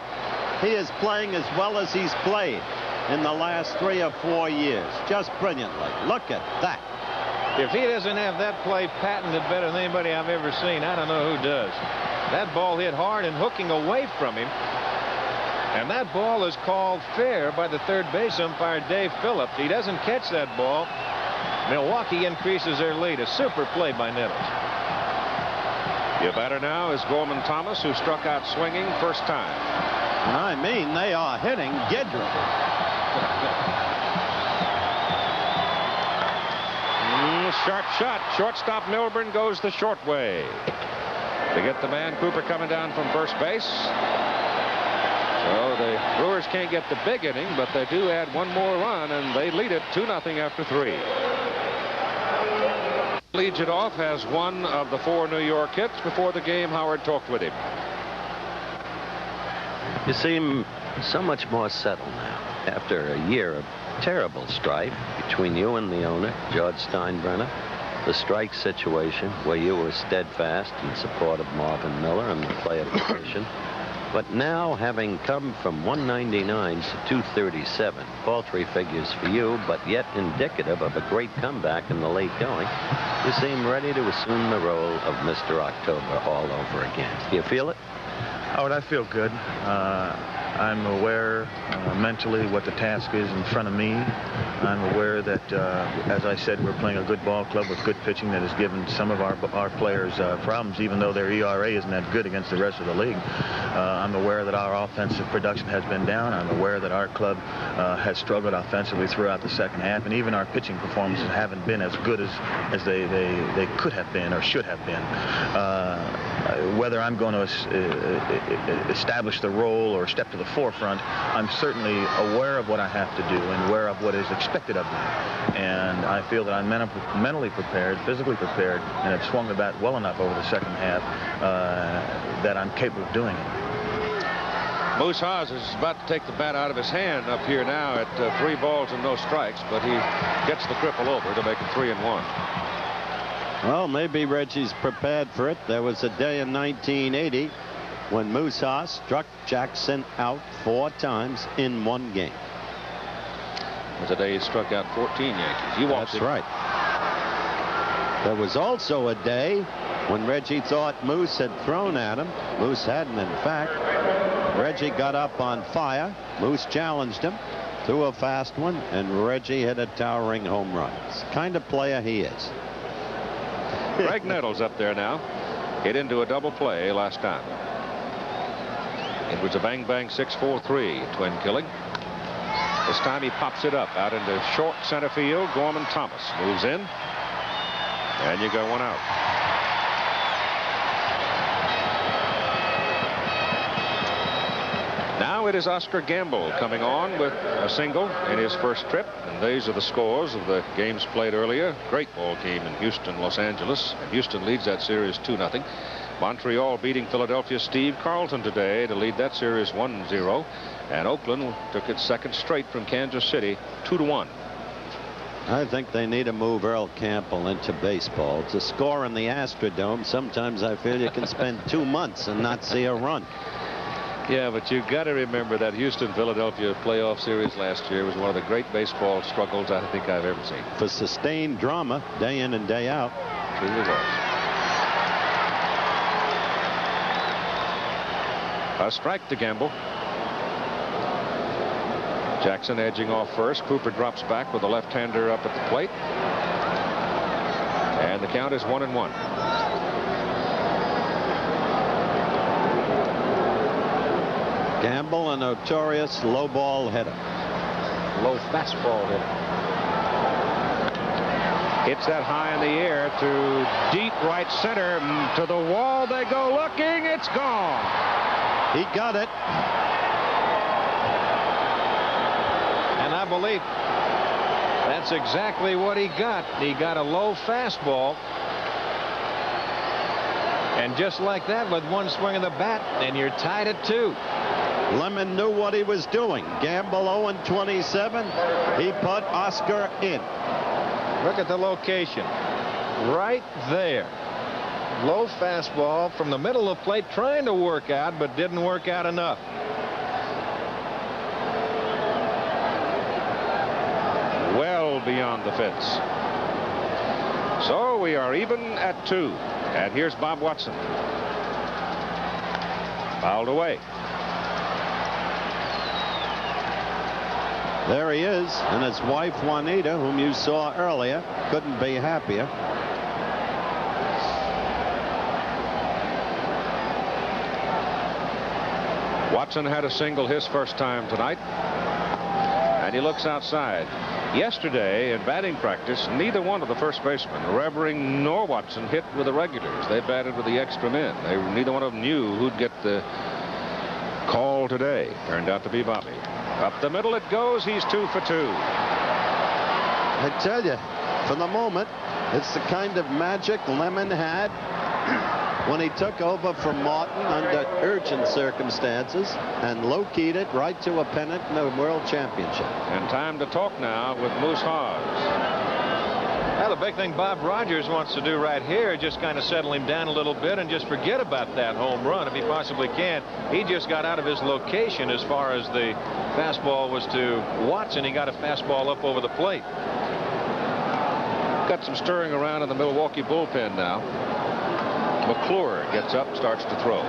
he is playing as well as he's played in the last 3 or 4 years. Just brilliantly. Look at that. If he doesn't have that play patented better than anybody I've ever seen, I don't know who does. That ball hit hard and hooking away from him. And that ball is called fair by the third base umpire, Dave Phillips. He doesn't catch that ball. Milwaukee increases their lead. A super play by Nettles. Your batter now is Gorman Thomas, who struck out swinging first time. And I mean, they are hitting Guidry. Sharp shot. Shortstop Milburn goes the short way to get the man Cooper coming down from first base. So the Brewers can't get the big inning, but they do add one more run, and they lead it 2-0 after 3. Leads it off, has one of the 4 New York hits. Before the game, Howard talked with him. You seem so much more settled now after a year of terrible strife between you and the owner, George Steinbrenner. the strike situation where you were steadfast in support of Marvin Miller and the player position. But now, having come from 199 to 237, paltry figures for you, but yet indicative of a great comeback in the late going, you seem ready to assume the role of Mr. October all over again. Do you feel it? Howard, I feel good. I'm aware mentally what the task is in front of me. I'm aware that, as I said, we're playing a good ball club with good pitching that has given some of our players problems, even though their ERA isn't that good against the rest of the league. I'm aware that our offensive production has been down. I'm aware that our club has struggled offensively throughout the second half, and even our pitching performances haven't been as good as they could have been or should have been. Whether I'm going to establish the role or step to the forefront, I'm certainly aware of what I have to do and aware of what is expected of me. And I feel that I'm mentally prepared, physically prepared, and have swung the bat well enough over the second half that I'm capable of doing it. Moose Haas is about to take the bat out of his hand up here now at 3 balls and no strikes, but he gets the cripple over to make it 3-1. Well, maybe Reggie's prepared for it. There was a day in 1980 when Moose Haas struck Jackson out 4 times in 1 game. It was a day he struck out 14 Yankees. You watched it. That's right. There was also a day when Reggie thought Moose had thrown at him. Moose hadn't, in fact. Reggie got up on fire. Moose challenged him, threw a fast one, and Reggie hit a towering home run. It's the kind of player he is. Greg Nettles up there now. Hit into a double play last time. It was a bang-bang 6-4-3 twin killing. This time he pops it up out into short center field. Gorman Thomas moves in, and you go 1 out. Now it is Oscar Gamble coming on with a single in his first trip, and these are the scores of the games played earlier. Great ball game in Houston, Los Angeles. Houston leads that series 2-0. Montreal beating Philadelphia Steve Carlton today to lead that series 1-0. And Oakland took its second straight from Kansas City 2-1. I think they need to move Earl Campbell into baseball. To score in the Astrodome, sometimes I feel you can spend 2 months and not see a run. Yeah, but you've got to remember that Houston-Philadelphia playoff series last year was one of the great baseball struggles I think I've ever seen. For sustained drama, day in and day out. Truly was. A strike to Gamble. Jackson edging off first. Cooper drops back with a left-hander up at the plate. And the count is 1-1. Gamble, a notorious low ball hitter. Low fastball hitter. Hits that high in the air to deep right center. To the wall they go looking. It's gone. He got it. And I believe that's exactly what he got. He got a low fastball. And just like that, with 1 swing of the bat, and you're tied at 2. Lemon knew what he was doing. Gamble 0-27. He put Oscar in. Look at the location. Right there. Low fastball from the middle of the plate, trying to work out, but didn't work out enough. Well beyond the fence. So we are even at 2. And here's Bob Watson. Fouled away. There he is, and his wife Juanita, whom you saw earlier, couldn't be happier. Watson had a single his first time tonight, and he looks outside. Yesterday in batting practice, neither one of the first basemen, Revering nor Watson, hit with the regulars. They batted with the extra men. Neither one of them knew who'd get the call today. Turned out to be Bobby. Up the middle it goes. He's 2 for 2. I tell you, for the moment, it's the kind of magic Lemon had when he took over from Martin under urgent circumstances and low-keyed it right to a pennant in the World Championship. And time to talk now with Moose Haas. Well, the big thing Bob Rogers wants to do right here is just kind of settle him down a little bit and just forget about that home run if he possibly can. He just got out of his location as far as the fastball was to Watson. He got a fastball up over the plate. Got some stirring around in the Milwaukee bullpen now. McClure gets up, starts to throw.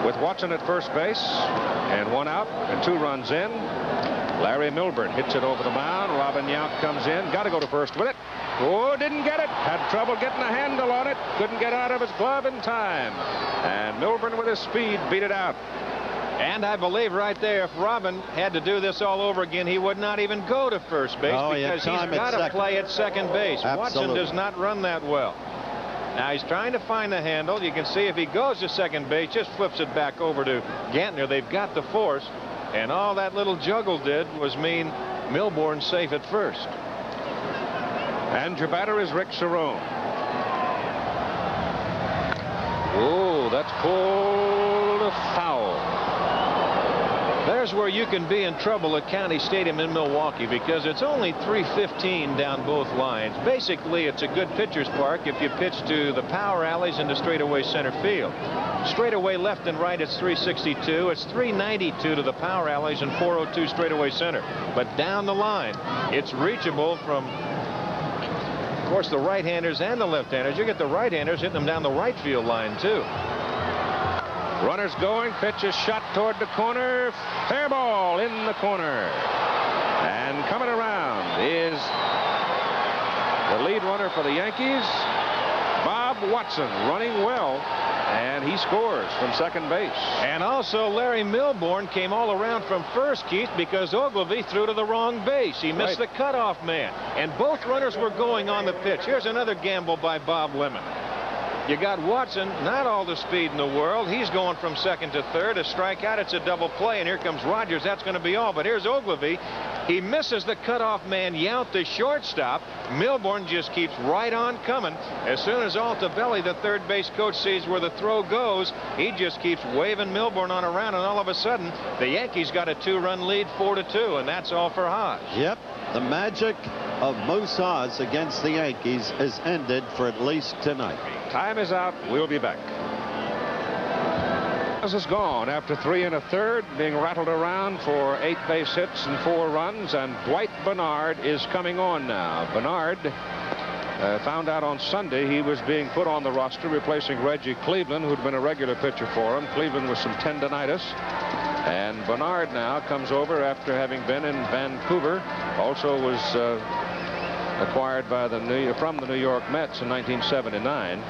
With Watson at first base and 1 out and 2 runs in, Larry Milburn hits it over the mound. Robin Yount comes in. Got to go to first with it. Oh, didn't get it. Had trouble getting a handle on it. Couldn't get out of his glove in time. And Milburn with his speed beat it out. And I believe right there, if Robin had to do this all over again, he would not even go to first base because he's got to play at second base. Watson does not run that well. Now he's trying to find the handle. You can see if he goes to second base, just flips it back over to Gantner. They've got the force. And all that little juggle did was mean Milburn safe at first. And your batter is Rick Cerrone. Oh, that's pulled a foul. There's where you can be in trouble at County Stadium in Milwaukee because it's only 315 down both lines. Basically, it's a good pitcher's park if you pitch to the power alleys and to straightaway center field. Straightaway left and right, it's 362. It's 392 to the power alleys and 402 straightaway center. But down the line, it's reachable from, of course, the right-handers and the left-handers. You get the right-handers hitting them down the right field line, too. Runners going, pitch is shot toward the corner. Fair ball in the corner. And coming around is the lead runner for the Yankees, Bob Watson, running well. And he scores from second base. And also Larry Milburn came all around from first, Keith, because Ogilvy threw to the wrong base. He missed the cutoff man. And both runners were going on the pitch. Here's another gamble by Bob Lemon. You got Watson, not all the speed in the world. He's going from second to third. A strikeout, it's a double play, and here comes Rogers. That's going to be all. But here's Ogilvy. He misses the cutoff man, Yount, the shortstop. Milburn just keeps right on coming. As soon as Altobelli, the third base coach, sees where the throw goes, he just keeps waving Milburn on around, and all of a sudden, the Yankees got a 2-run lead, 4-2, and that's all for Haas. Yep, the magic of Moose Haas against the Yankees is ended for at least tonight. Time is out. We'll be back. Haas is gone after 3 1/3, being rattled around for 8 base hits and 4 runs, and Dwight Bernard is coming on now. Bernard found out on Sunday he was being put on the roster, replacing Reggie Cleveland, who'd been a regular pitcher for him. Cleveland with some tendonitis. And Bernard now comes over after having been in Vancouver. Also was acquired by from the New York Mets in 1979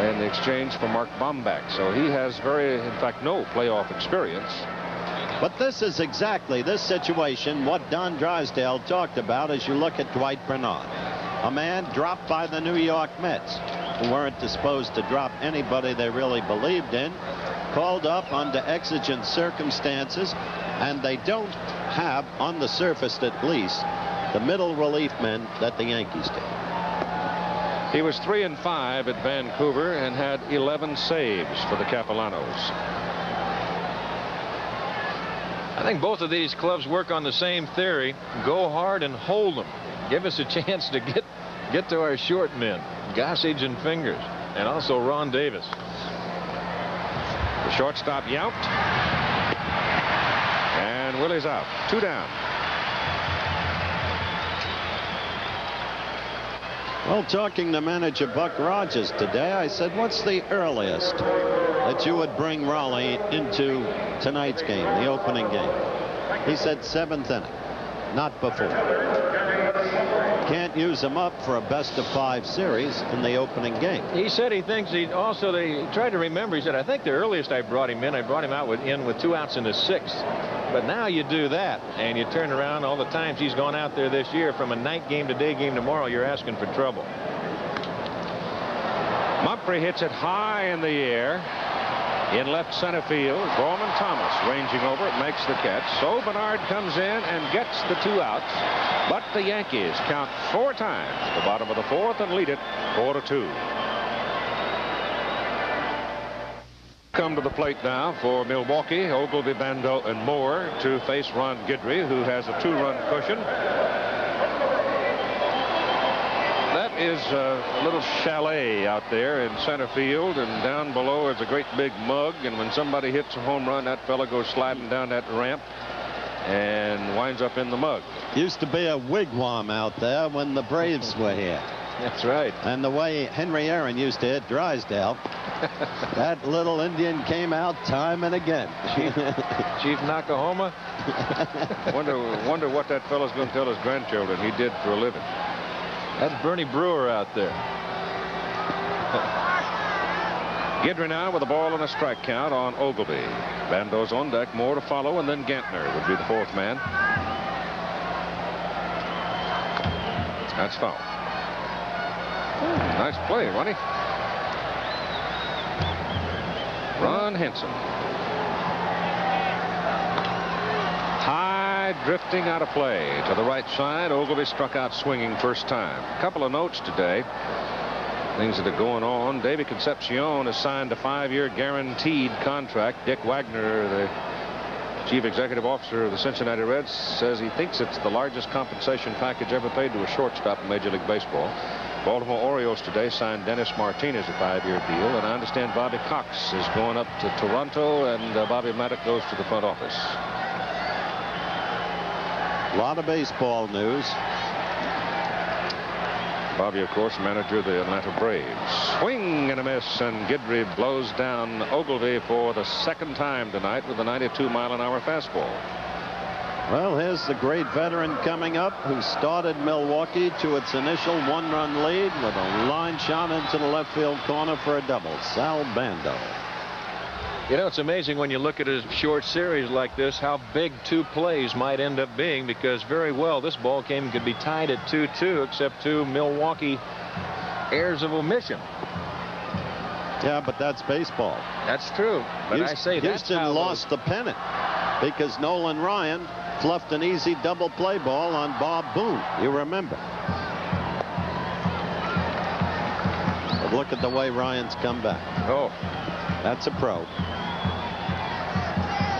in exchange for Mark Bombach. So he has in fact, no playoff experience. But this is exactly this situation what Don Drysdale talked about as you look at Dwight Bernard. A man dropped by the New York Mets, who weren't disposed to drop anybody they really believed in, called up under exigent circumstances, and they don't have, on the surface at least, the middle relief men that the Yankees did. He was 3-5 at Vancouver and had 11 saves for the Capellanos. I think both of these clubs work on the same theory. Go hard and hold them. Give us a chance to get to our short men, Gossage and Fingers, and also Ron Davis. The shortstop Yount. And Willie's out. 2 down. Well, talking to manager Buck Rogers today, I said, what's the earliest that you would bring Raleigh into tonight's game, the opening game? He said 7th inning, not before. Can't use him up for a best-of-5 series in the opening game. He said he thinks they tried to remember. He said, I think the earliest I brought him in out with 2 outs in the 6th. But now you do that, and you turn around all the times he's gone out there this year from a night game to day game tomorrow, you're asking for trouble. Mumphrey hits it high in the air in left center field. Gorman Thomas ranging over it, makes the catch. So Bernard comes in and gets the 2 outs. But the Yankees count 4 times the bottom of the 4th and lead it 4-2. Come to the plate now for Milwaukee. Ogilvy, Bando, and Moore to face Ron Guidry, who has a 2-run cushion. is a little chalet out there in center field, and down below is a great big mug, and when somebody hits a home run, that fella goes sliding down that ramp and winds up in the mug. Used to be a wigwam out there when the Braves were here. That's right. And the way Henry Aaron used to hit Drysdale, that little Indian came out time and again. Chief Nakahoma. Wonder what that fellow's going to tell his grandchildren he did for a living. That's Bernie Brewer out there. Guidry now with a ball and a strike count on Ogilvy. Bando's on deck, more to follow, and then Gantner would be the fourth man. That's foul. Nice play, Ronnie. Ron Henson. High drifting out of play to the right side. Ogilvy struck out swinging first time. A couple of notes today. Things that are going on. Davey Concepcion has signed a 5-year guaranteed contract. Dick Wagner, the chief executive officer of the Cincinnati Reds, says he thinks it's the largest compensation package ever paid to a shortstop in Major League Baseball. Baltimore Orioles today signed Dennis Martinez a 5-year deal, and I understand Bobby Cox is going up to Toronto, and Bobby Maddock goes to the front office. A lot of baseball news. Bobby, of course, manager of the Atlanta Braves. Swing and a miss, and Guidry blows down Ogilvy for the second time tonight with a 92-mile-an-hour fastball. Well, here's the great veteran coming up who started Milwaukee to its initial 1-run lead with a line shot into the left field corner for a double. Sal Bando. You know, it's amazing when you look at a short series like this how big 2 plays might end up being, because very well this ball game could be tied at 2-2 except 2 Milwaukee errors of omission. Yeah, but that's baseball. That's true. But I say that's Houston lost the pennant because Nolan Ryan fluffed an easy double play ball on Bob Boone. You remember. But look at the way Ryan's come back. Oh, that's a pro.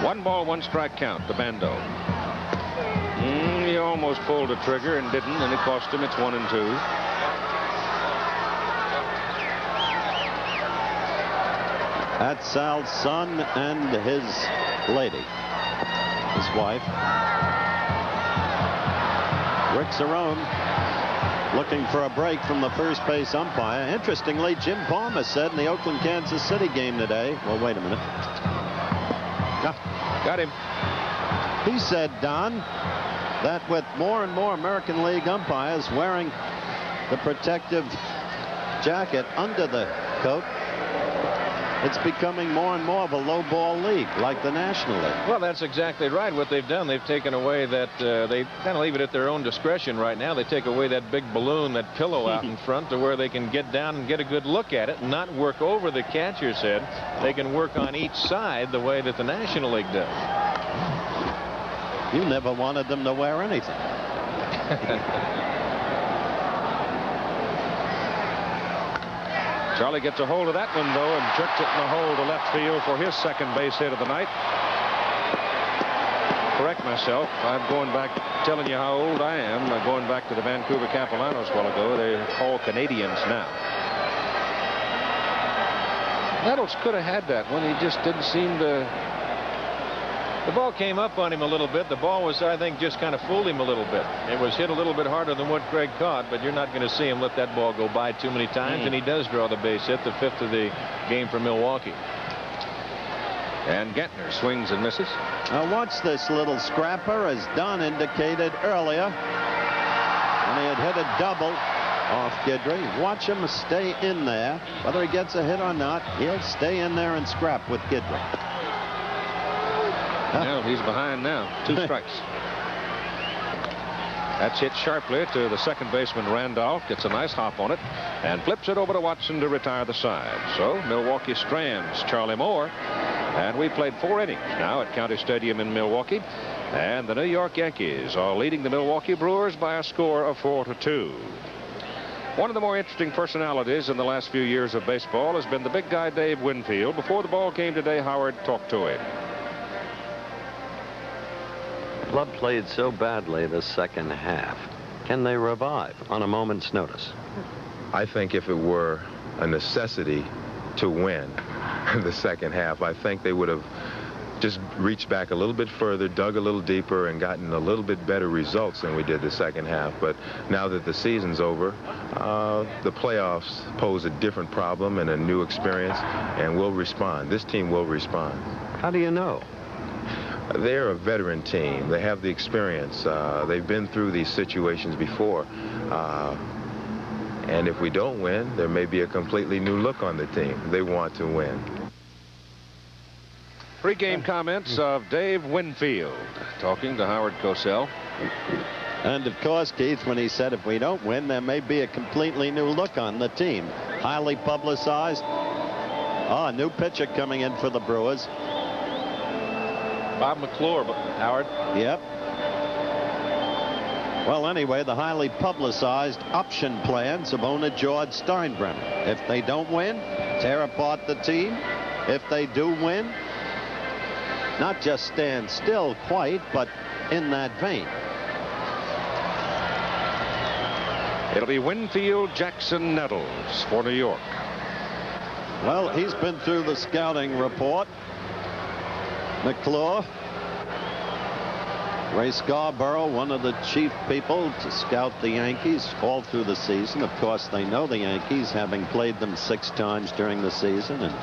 1 ball, 1 strike count to Bando. He almost pulled a trigger and didn't, and it cost him. It's 1-2. That's Sal's son and his lady, his wife. Rick Cerrone looking for a break from the first base umpire. Interestingly, Jim Palmer said in the Oakland-Kansas City game today. Well, wait a minute. Got him. He said, Don, that with more and more American League umpires wearing the protective jacket under the coat, it's becoming more and more of a low ball league, like the National League. Well, that's exactly right. What they've done, they've taken away that they kind of leave it at their own discretion right now. They take away that big balloon, that pillow out in front, to where they can get down and get a good look at it and not work over the catcher's head. They can work on each side the way that the National League does. You never wanted them to wear anything. Charlie gets a hold of that one, though, and jerks it in the hole to left field for his second base hit of the night. Correct myself. I'm going back, telling you how old I am. I'm going back to the Vancouver Capellanos a while ago. They're all Canadians now. Nettles could have had that one. He just didn't seem to. The ball came up on him a little bit. The ball was, I think, just kind of fooled him a little bit. It was hit a little bit harder than what Craig caught, but you're not going to see him let that ball go by too many times, and he does draw the base hit, the 5th of the game for Milwaukee. And Gantner swings and misses. Now watch this little scrapper, as Don indicated earlier. And he had hit a double off Guidry. Watch him stay in there. Whether he gets a hit or not, he'll stay in there and scrap with Guidry. No, he's behind now. 2 strikes. That's hit sharply to the second baseman, Randolph. Gets a nice hop on it and flips it over to Watson to retire the side. So Milwaukee strands Charlie Moore. And we played 4 innings now at County Stadium in Milwaukee. And the New York Yankees are leading the Milwaukee Brewers by a score of 4-2. One of the more interesting personalities in the last few years of baseball has been the big guy Dave Winfield. Before the ball game today, Howard talked to him. Club played so badly the second half. Can they revive on a moment's notice? I think if it were a necessity to win the second half, I think they would have just reached back a little bit further, dug a little deeper, and gotten a little bit better results than we did the second half. But now that the season's over, the playoffs pose a different problem and a new experience, and we'll respond. This team will respond. How do you know? They're a veteran team. They have the experience. They've been through these situations before. And if we don't win, there may be a completely new look on the team. They want to win. Pre-game comments of Dave Winfield talking to Howard Cosell. And of course, Keith, when he said if we don't win, there may be a completely new look on the team. Highly publicized. Oh, a new pitcher coming in for the Brewers. Bob McClure, Howard. Yep. Well, anyway, the highly publicized option plans of owner George Steinbrenner. If they don't win, tear apart the team. If they do win, not just stand still quite, but in that vein. It'll be Winfield, Jackson, Nettles for New York. Well, he's been through the scouting report. McClure. Ray Scarborough, one of the chief people to scout the Yankees all through the season. Of course, they know the Yankees, having played them 6 times during the season and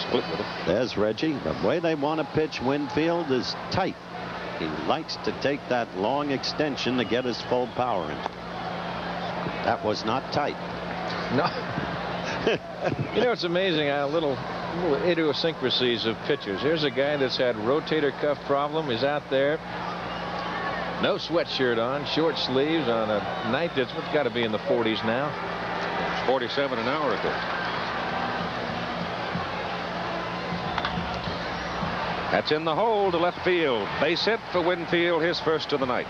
split with them. There's Reggie. The way they want to pitch Winfield is tight. He likes to take that long extension to get his full power in. That was not tight. No. You know, it's amazing how little idiosyncrasies of pitchers. Here's a guy that's had rotator cuff problem. He's out there, no sweatshirt on, short sleeves on a night that's got to be in the 40s now. It's 47 an hour ago. That's in the hole to left field. Base hit for Winfield, his first of the night.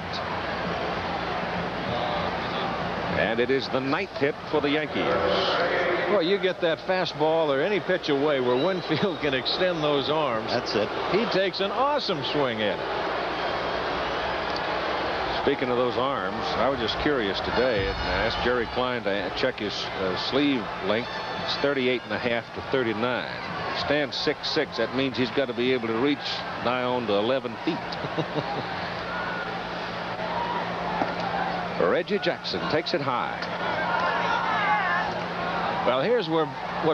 And it is the ninth hit for the Yankees. Well, you get that fastball or any pitch away where Winfield can extend those arms. That's it. He takes an awesome swing at it. Speaking of those arms, I was just curious today, and I asked Jerry Klein to check his sleeve length. It's 38.5 to 39. Stands 6'6". That means he's got to be able to reach nigh on to 11 feet. Reggie Jackson takes it high. Well, here's what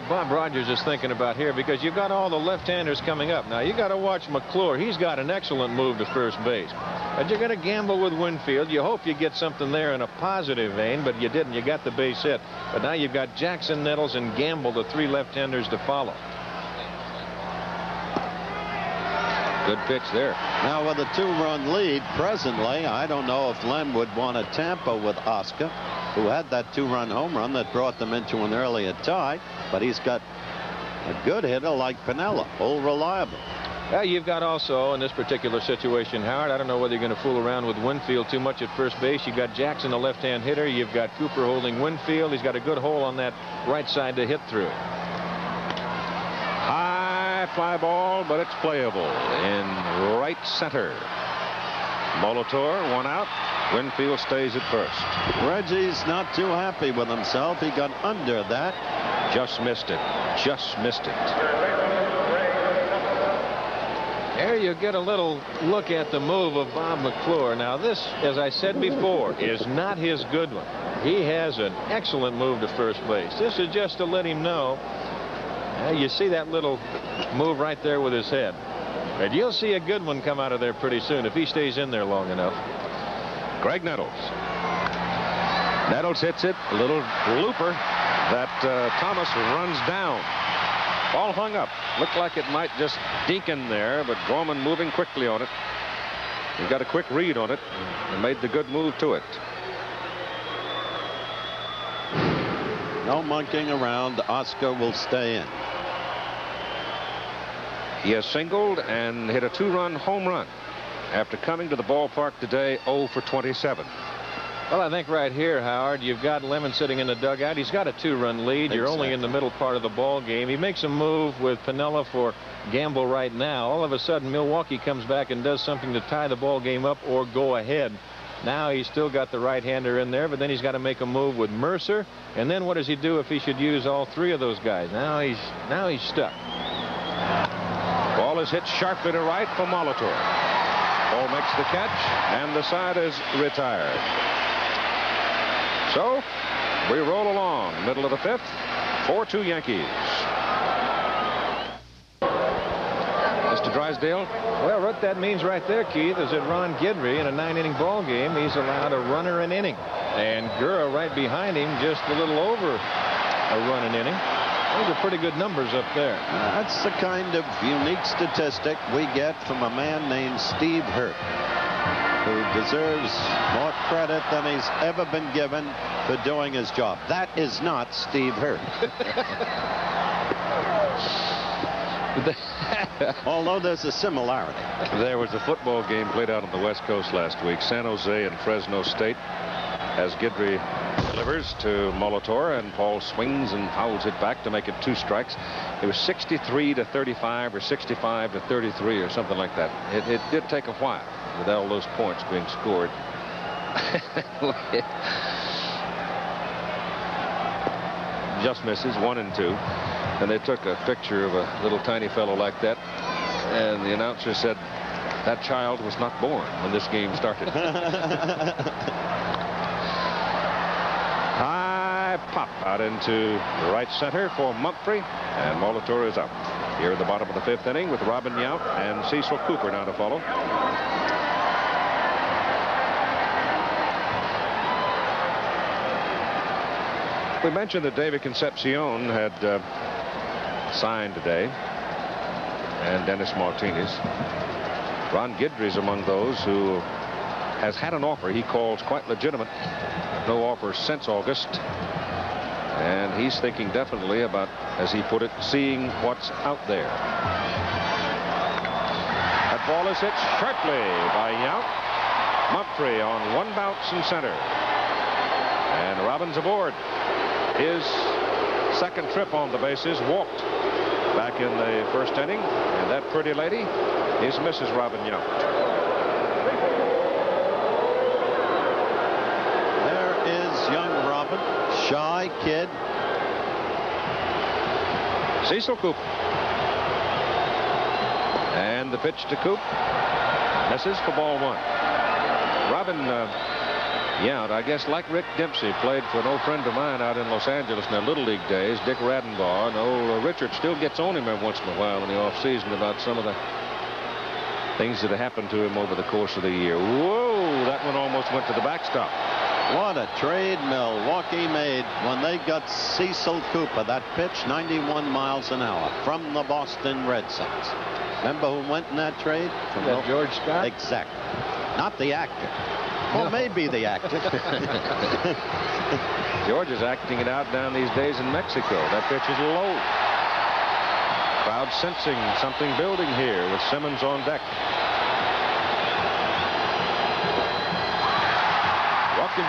Bob Rogers is thinking about here, because you've got all the left-handers coming up. Now, you got to watch McClure. He's got an excellent move to first base. But you're going to gamble with Winfield. You hope you get something there in a positive vein, but you didn't. You got the base hit. But now you've got Jackson, Nettles, and Gamble, the 3 left-handers to follow. Good pitch there. Now with a 2-run lead presently, I don't know if Len would want to tamper with Oscar, who had that 2-run home run that brought them into an earlier tie, but he's got a good hitter like Piniella, all reliable. Well, you've got also in this particular situation, Howard, I don't know whether you're going to fool around with Winfield too much at first base. You've got Jackson, the left-hand hitter. You've got Cooper holding Winfield. He's got a good hole on that right side to hit through. High fly ball, but it's playable in right center. Molitor, 1 out. Winfield stays at first. Reggie's not too happy with himself. He got under that. Just missed it. Just missed it. There you get a little look at the move of Bob McClure. Now this, as I said before, is not his good one. He has an excellent move to first base. This is just to let him know. You see that little move right there with his head. And you'll see a good one come out of there pretty soon if he stays in there long enough. Greg Nettles. Nettles hits it. A little looper that Thomas runs down. Ball hung up. Looked like it might just dink in there, but Gorman moving quickly on it. He got a quick read on it and made the good move to it. No monkeying around. Oscar will stay in. He has singled and hit a 2-run home run after coming to the ballpark today 0 for 27. Well, I think right here, Howard, you've got Lemon sitting in the dugout. He's got a 2-run lead. You're only in the middle part of the ball game. He makes a move with Piniella for Gamble right now. All of a sudden, Milwaukee comes back and does something to tie the ball game up or go ahead. Now he's still got the right-hander in there, but then he's got to make a move with Mercer. And then what does he do if he should use all three of those guys? Now he's stuck. Ball is hit sharply to right for Molitor. Ball makes the catch, and the side is retired. So we roll along, middle of the fifth, 4-2 Yankees. Mr. Drysdale? Well, what that means right there, Keith, is that Ron Guidry, in a 9-inning ball game, he's allowed a runner an inning. And Gura right behind him, just a little over a run an inning. Those are pretty good numbers up there. That's the kind of unique statistic we get from a man named Steve Hurt, who deserves more credit than he's ever been given for doing his job. That is not Steve Hurt. Although there's a similarity. There was a football game played out on the West Coast last week. San Jose and Fresno State, as Guidry delivers to Molitor, and Paul swings and fouls it back to make it 2 strikes. It was 63-35 or 65-33 or something like that. It did take a while with all those points being scored. Just misses, 1 and 2. And they took a picture of a little tiny fellow like that, and the announcer said that child was not born when this game started. High pop out into right center for Mumphrey, and Molitor is out. Here at the bottom of the 5th inning with Robin Yount and Cecil Cooper now to follow. We mentioned that David Concepcion had signed today, and Dennis Martinez. Ron Guidry's among those who has had an offer he calls quite legitimate. No offer since August, and he's thinking definitely about, as he put it, seeing what's out there. That ball is hit sharply by Yount. Mumphrey on 1 bounce in center, and Robbins aboard. His second trip on the bases, walked back in the 1st inning, and that pretty lady is Mrs. Robin Yount. There is young Robin, shy kid. Cecil Cooper. And the pitch to Coop. Misses for ball 1. Robin Yount, I guess, like Rick Dempsey, played for an old friend of mine out in Los Angeles in their Little League days, Dick Radenbaugh, and old Richard still gets on him every once in a while in the off-season about some of the things that have happened to him over the course of the year. Whoa, that one almost went to the backstop. What a trade Milwaukee made when they got Cecil Cooper. That pitch, 91 miles an hour from the Boston Red Sox. Remember who went in that trade? From George Scott? Exactly. Not the actor. Well, maybe the actor. George is acting it out down these days in Mexico. That pitch is low. Crowd sensing something building here with Simmons on deck. Walking.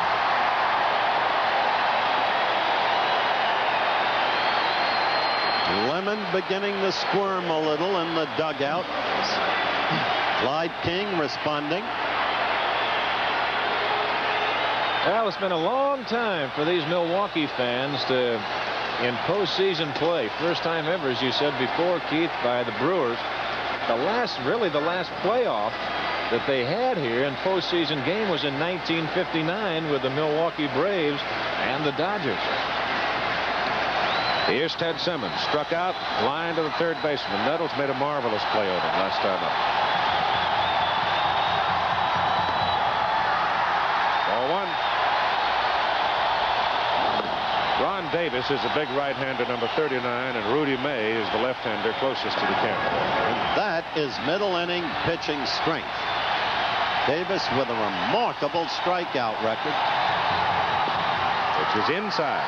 Lemon beginning to squirm a little in the dugout. Clyde King responding. Well, it's been a long time for these Milwaukee fans to, in postseason play. First time ever, as you said before, Keith, by the Brewers. The last playoff that they had here in postseason game was in 1959 with the Milwaukee Braves and the Dodgers. Here's Ted Simmons, struck out, line to the 3rd baseman. Nettles made a marvelous play on him last time up. Ball 1. Ron Davis is a big right-hander, number 39, and Rudy May is the left-hander closest to the camera. And that is middle inning pitching strength. Davis with a remarkable strikeout record. Which is inside.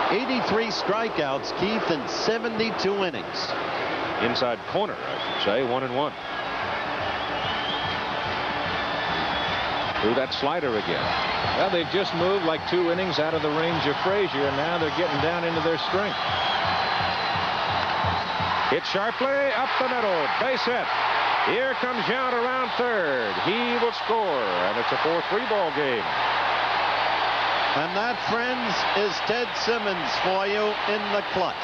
83 strikeouts, Keith, in 72 innings. Inside corner, I should say, 1-1. Threw that slider again. Well, they've just moved like 2 innings out of the range of Frazier, and now they're getting down into their strength. Hit sharply up the middle. Base hit. Here comes Yount around third. He will score, and it's a 4-3 ball game. And that, friends, is Ted Simmons for you in the clutch.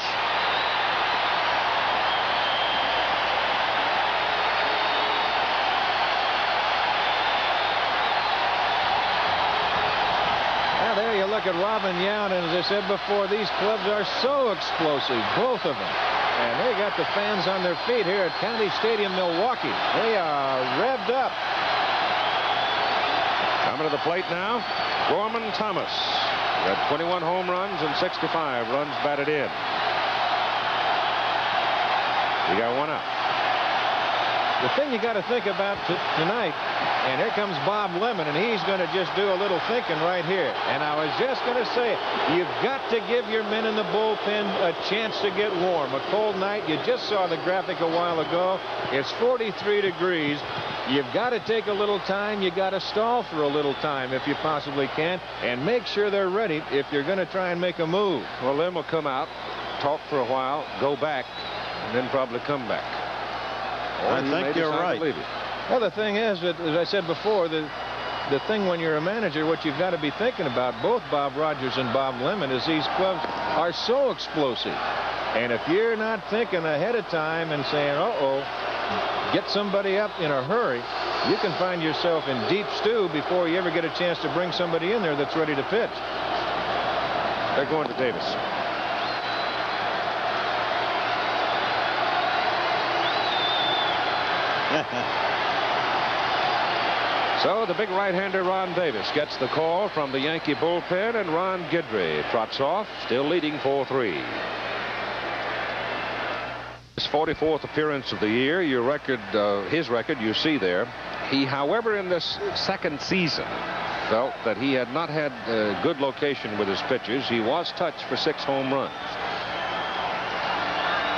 Now there you look at Robin Yount, and as I said before, these clubs are so explosive, both of them. And they got the fans on their feet here at County Stadium, Milwaukee. They are revved up. Coming to the plate now, Gorman Thomas. He had 21 home runs and 65 runs batted in. He got one out. The thing you got to think about tonight, and here comes Bob Lemon, and he's going to just do a little thinking right here. And I was just going to say, you've got to give your men in the bullpen a chance to get warm. A cold night, you just saw the graphic a while ago. It's 43 degrees. You've got to take a little time. You got to stall for a little time if you possibly can, and make sure they're ready if you're going to try and make a move. Well, Lim will come out, talk for a while, go back, and then probably come back. I think you're right. Well, the thing is that, as I said before, the thing when you're a manager, what you've got to be thinking about, both Bob Rogers and Bob Lemon, is these clubs are so explosive. And if you're not thinking ahead of time and saying, uh-oh, get somebody up in a hurry, you can find yourself in deep stew before you ever get a chance to bring somebody in there that's ready to pitch. They're going to Davis. So the big right-hander Ron Davis gets the call from the Yankee bullpen, and Ron Guidry trots off, still leading 4-3. His 44th appearance of the year. Your record, his record, you see there. He, however, in this second season, felt that he had not had good location with his pitches. He was touched for 6 home runs.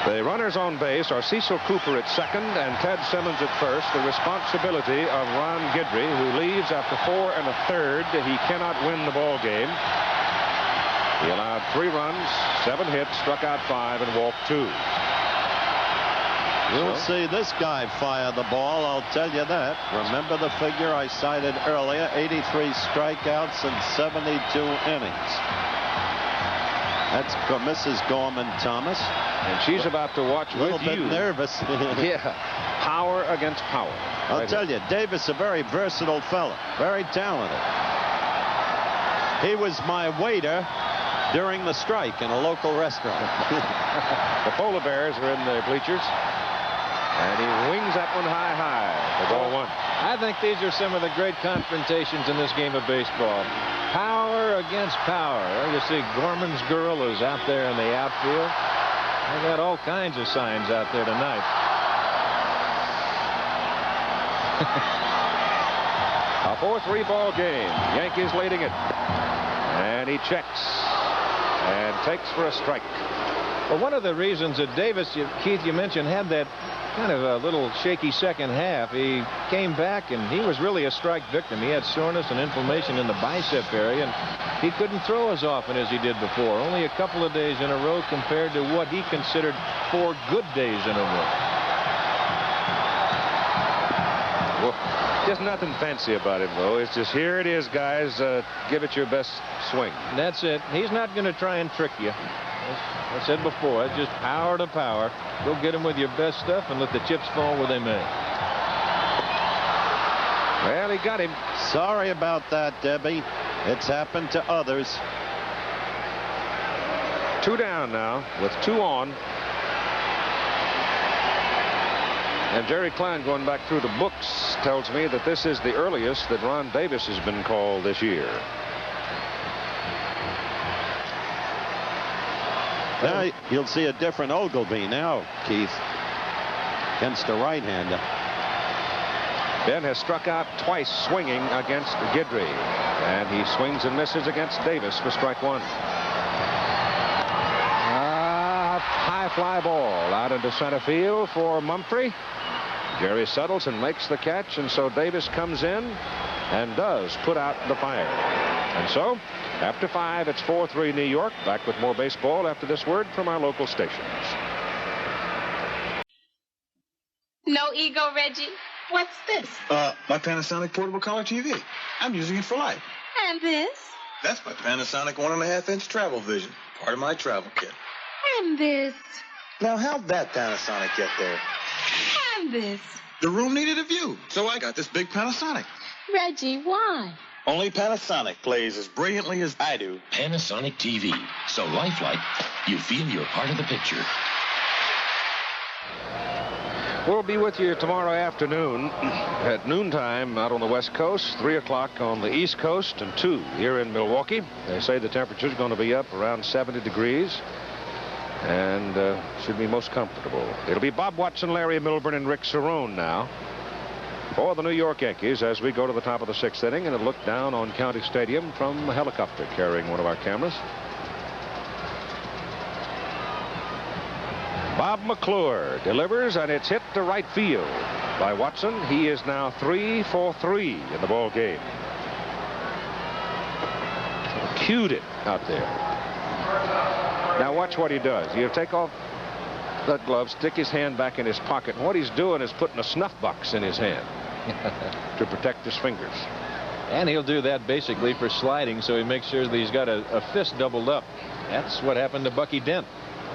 The runners on base are Cecil Cooper at second and Ted Simmons at first. The responsibility of Ron Guidry, who leaves after 4 1/3. He cannot win the ball game. He allowed 3 runs, 7 hits, struck out 5, and walked 2. You'll see this guy fire the ball, I'll tell you that. Remember the figure I cited earlier, 83 strikeouts in 72 innings. That's for Mrs. Gorman Thomas. And she's about to watch with you. A little bit nervous. Yeah, power against power. I'll tell you, Davis, a very versatile fella, very talented. He was my waiter during the strike in a local restaurant. The Polar Bears are in the bleachers. And he wings that one high. The ball 1. I think these are some of the great confrontations in this game of baseball. Power against power. Well, you see Gorman's Gorillas out there in the outfield. They got all kinds of signs out there tonight. A 4-3 ball game. Yankees leading it. And he checks and takes for a strike. Well, one of the reasons that Davis, Keith, you mentioned, had that kind of a little shaky second half. He came back, and he was really a strike victim. He had soreness and inflammation in the bicep area, and he couldn't throw as often as he did before. Only a couple of days in a row compared to what he considered 4 good days in a row. Well, just nothing fancy about him, though. It's just, here it is, guys. Give it your best swing. That's it. He's not going to try and trick you. As I said before, it's just power to power. Go get him with your best stuff and let the chips fall where they may. Well, he got him. Sorry about that, Debbie. It's happened to others. 2 down now with 2 on. And Jerry Klein, going back through the books, tells me that this is the earliest that Ron Davis has been called this year. Now you'll see a different Ogilvy now, Keith, against a right-hander. Ben has struck out twice swinging against Guidry, and he swings and misses against Davis for strike 1. High fly ball out into center field for Mumphrey. Jerry settles and makes the catch, and so Davis comes in and does put out the fire. And so, after 5, it's 4-3 New York. Back with more baseball after this word from our local stations. No ego, Reggie. What's this? My Panasonic portable color TV. I'm using it for life. And this? That's my Panasonic 1.5-inch travel vision. Part of my travel kit. And this? Now, how'd that Panasonic get there? And this? The room needed a view, so I got this big Panasonic. Reggie, why? Only Panasonic plays as brilliantly as I do. Panasonic TV. So lifelike, you feel you're part of the picture. We'll be with you tomorrow afternoon at noontime out on the West Coast, 3 o'clock on the East Coast, and 2 here in Milwaukee. They say the temperature's going to be up around 70 degrees and should be most comfortable. It'll be Bob Watson, Larry Milburn, and Rick Cerrone now for the New York Yankees as we go to the top of the 6th inning and a look down on County Stadium from a helicopter carrying one of our cameras. Bob McClure delivers, and it's hit to right field by Watson. He is now 3 for 3 in the ball game. Cued it out there. Now watch what he does. You take off that glove, stick his hand back in his pocket, and what he's doing is putting a snuff box in his hand to protect his fingers. And he'll do that basically for sliding, so he makes sure that he's got a fist doubled up. That's what happened to Bucky Dent.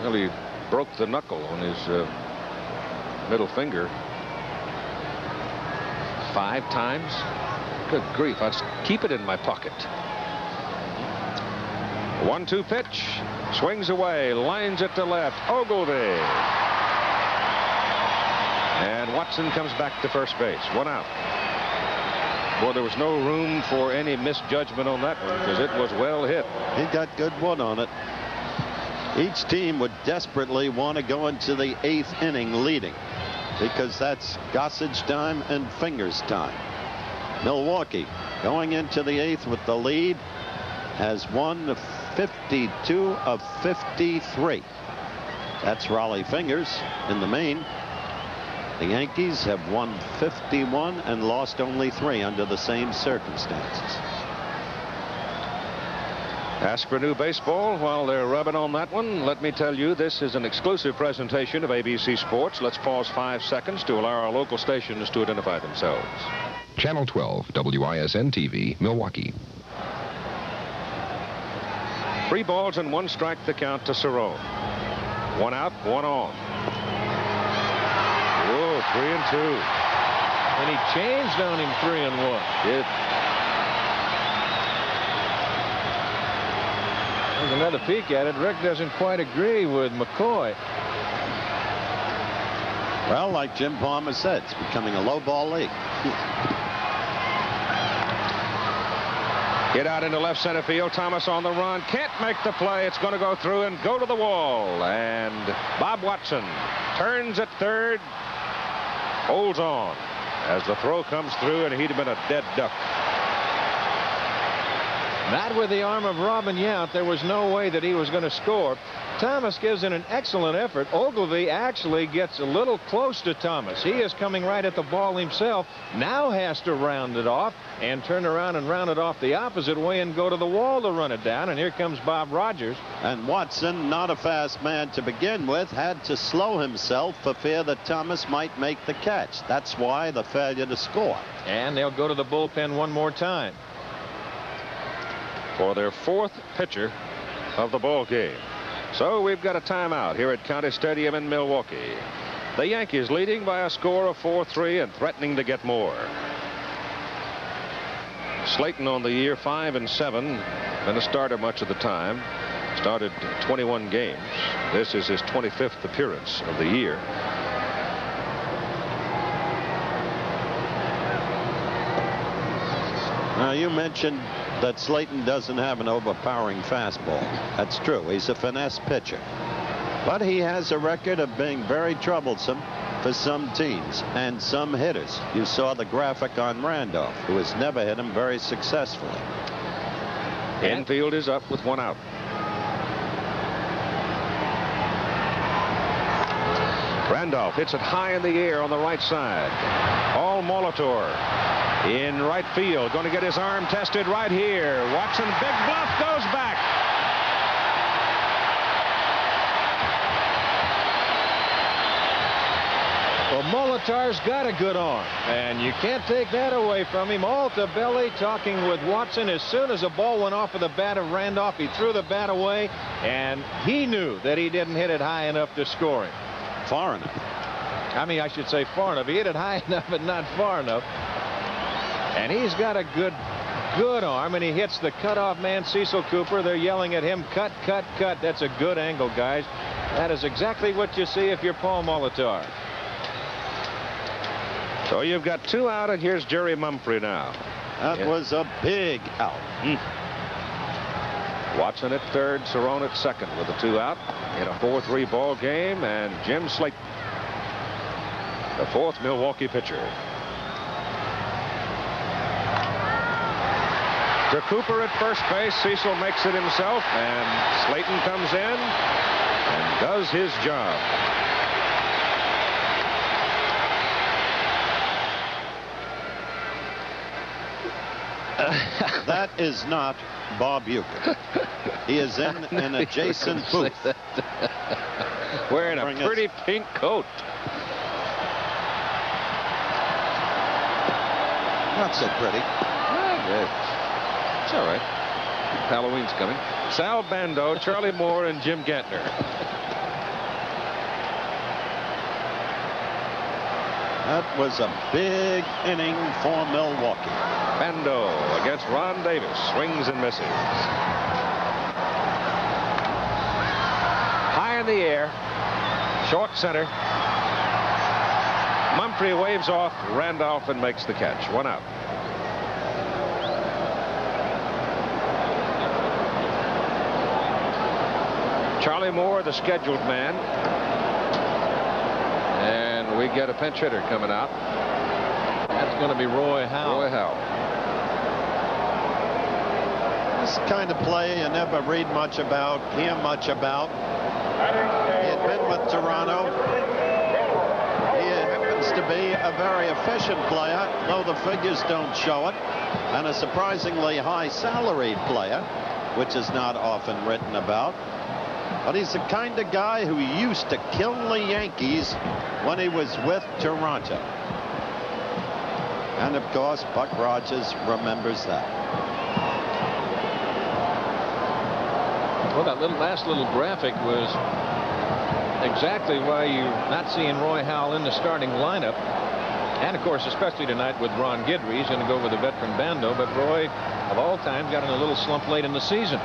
Well, he broke the knuckle on his middle finger 5 times. Good grief, I'd keep it in my pocket. 1-2 pitch, swings away, lines it to left. Ogilvy. And Watson comes back to first base. 1 out. Boy, there was no room for any misjudgment on that one because it was well hit. He got good wood on it. Each team would desperately want to go into the 8th inning leading because that's Gossage time and Fingers time. Milwaukee going into the 8th with the lead has won 52 of 53. That's Raleigh Fingers in the main. The Yankees have won 51 and lost only 3 under the same circumstances. Ask for new baseball while they're rubbing on that one. Let me tell you, this is an exclusive presentation of ABC Sports. Let's pause 5 seconds to allow our local stations to identify themselves. Channel 12, WISN TV, Milwaukee. 3 balls and 1 strike the count to Cerrone. 1 out, 1 on. Whoa, 3-2. And he changed on him 3-1. Did. There's another peek at it. Rick doesn't quite agree with McCoy. Well, like Jim Palmer said, it's becoming a low ball league. Get out into left center field. Thomas on the run. Can't make the play. It's going to go through and go to the wall. And Bob Watson turns at third. Holds on as the throw comes through, and he'd have been a dead duck. Not with the arm of Robin Yount. There was no way that he was going to score. Thomas gives in an excellent effort. Ogilvy actually gets a little close to Thomas. He is coming right at the ball himself. Now has to round it off and turn around and round it off the opposite way and go to the wall to run it down. And here comes Bob Rogers. And Watson, not a fast man to begin with, had to slow himself for fear that Thomas might make the catch. That's why the failure to score. And they'll go to the bullpen one more time. For their 4th pitcher of the ball game. So we've got a timeout here at County Stadium in Milwaukee. The Yankees leading by a score of 4-3 and threatening to get more. Slayton on the year 5-7, been a starter much of the time. Started 21 games. This is his 25th appearance of the year. Now, you mentioned that Slayton doesn't have an overpowering fastball. That's true. He's a finesse pitcher. But he has a record of being very troublesome for some teams and some hitters. You saw the graphic on Randolph, who has never hit him very successfully. Infield is up with 1 out. Randolph hits it high in the air on the right side. Paul Molitor in right field, going to get his arm tested right here. Watson, big bluff, goes back. Well, Molitor's got a good arm, and you can't take that away from him. Altabelli talking with Watson. As soon as the ball went off of the bat of Randolph, he threw the bat away, and he knew that he didn't hit it high enough to score him. Far enough. I mean, I should say far enough. He hit it high enough, but not far enough. And he's got a good arm, and he hits the cutoff man, Cecil Cooper. They're yelling at him, cut, cut, cut. That's a good angle, guys. That is exactly what you see if you're Paul Molitor. So you've got 2 out, and here's Jerry Mumphrey now. That was a big out. Watson at third, Cerrone at second with a 2 out in a 4-3 ball game, and Jim Slayton, the 4th Milwaukee pitcher. To Cooper at first base. Cecil makes it himself, and Slayton comes in and does his job. That is not Bob Uecker. He is in an adjacent booth. Wearing a pretty pink coat. Not so pretty. It's all right. Halloween's coming. Sal Bando, Charlie Moore, and Jim Gantner. That was a big inning for Milwaukee. Bando against Ron Davis. Swings and misses. High in the air. Short center. Mumphrey waves off Randolph and makes the catch. 1 out. Charlie Moore, the scheduled man. And we get a pinch hitter coming out. That's going to be Roy Howell. Roy Howell. This kind of play you never read much about, hear much about. He had been with Toronto. He happens to be a very efficient player, though the figures don't show it, and a surprisingly high salaried player, which is not often written about. But he's the kind of guy who used to kill the Yankees when he was with Toronto. And of course, Buck Rogers remembers that. Well, that last little graphic was exactly why you're not seeing Roy Howell in the starting lineup. And of course, especially tonight with Ron Guidry, he's going to go with the veteran Bando. But Roy, of all time, got in a little slump late in the season.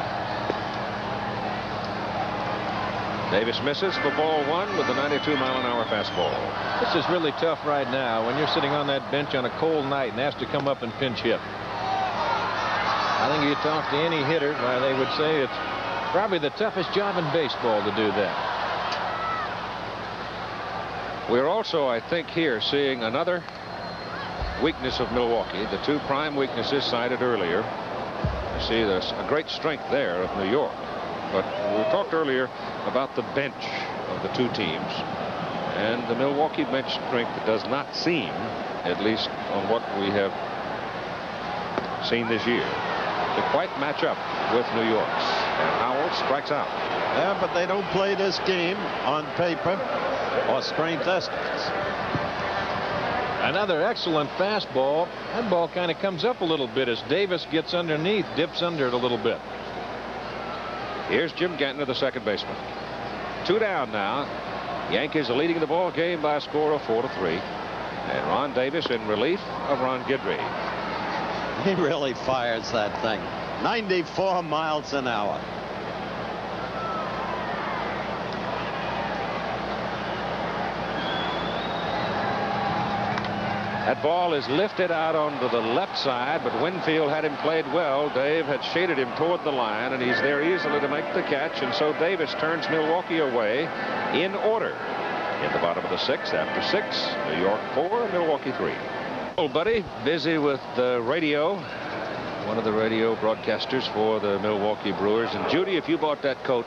Davis misses for ball 1 with the 92-mile-an-hour fastball. This is really tough right now when you're sitting on that bench on a cold night and asked to come up and pinch hit. I think you talk to any hitter, they would say it's probably the toughest job in baseball to do that. We're also, I think, here seeing another weakness of Milwaukee. The 2 prime weaknesses cited earlier. You see there's a great strength there of New York. But we talked earlier about the bench of the 2 teams. And the Milwaukee bench strength does not seem, at least on what we have seen this year, to quite match up with New York's. And Howell strikes out. Yeah, but they don't play this game on paper or strength estimates. Another excellent fastball. That ball kind of comes up a little bit as Davis gets underneath, dips under it a little bit. Here's Jim Gantner, the second baseman. 2 down now. Yankees are leading the ball game by a score of 4-3. And Ron Davis in relief of Ron Guidry. He really fires that thing. 94 miles an hour. That ball is lifted out onto the left side, but Winfield had him played well. Dave had shaded him toward the line, and he's there easily to make the catch. And so Davis turns Milwaukee away in order. In the bottom of the 6th, after 6, New York 4, Milwaukee 3. Old buddy, busy with the radio. One of the radio broadcasters for the Milwaukee Brewers. And Judy, if you bought that coat,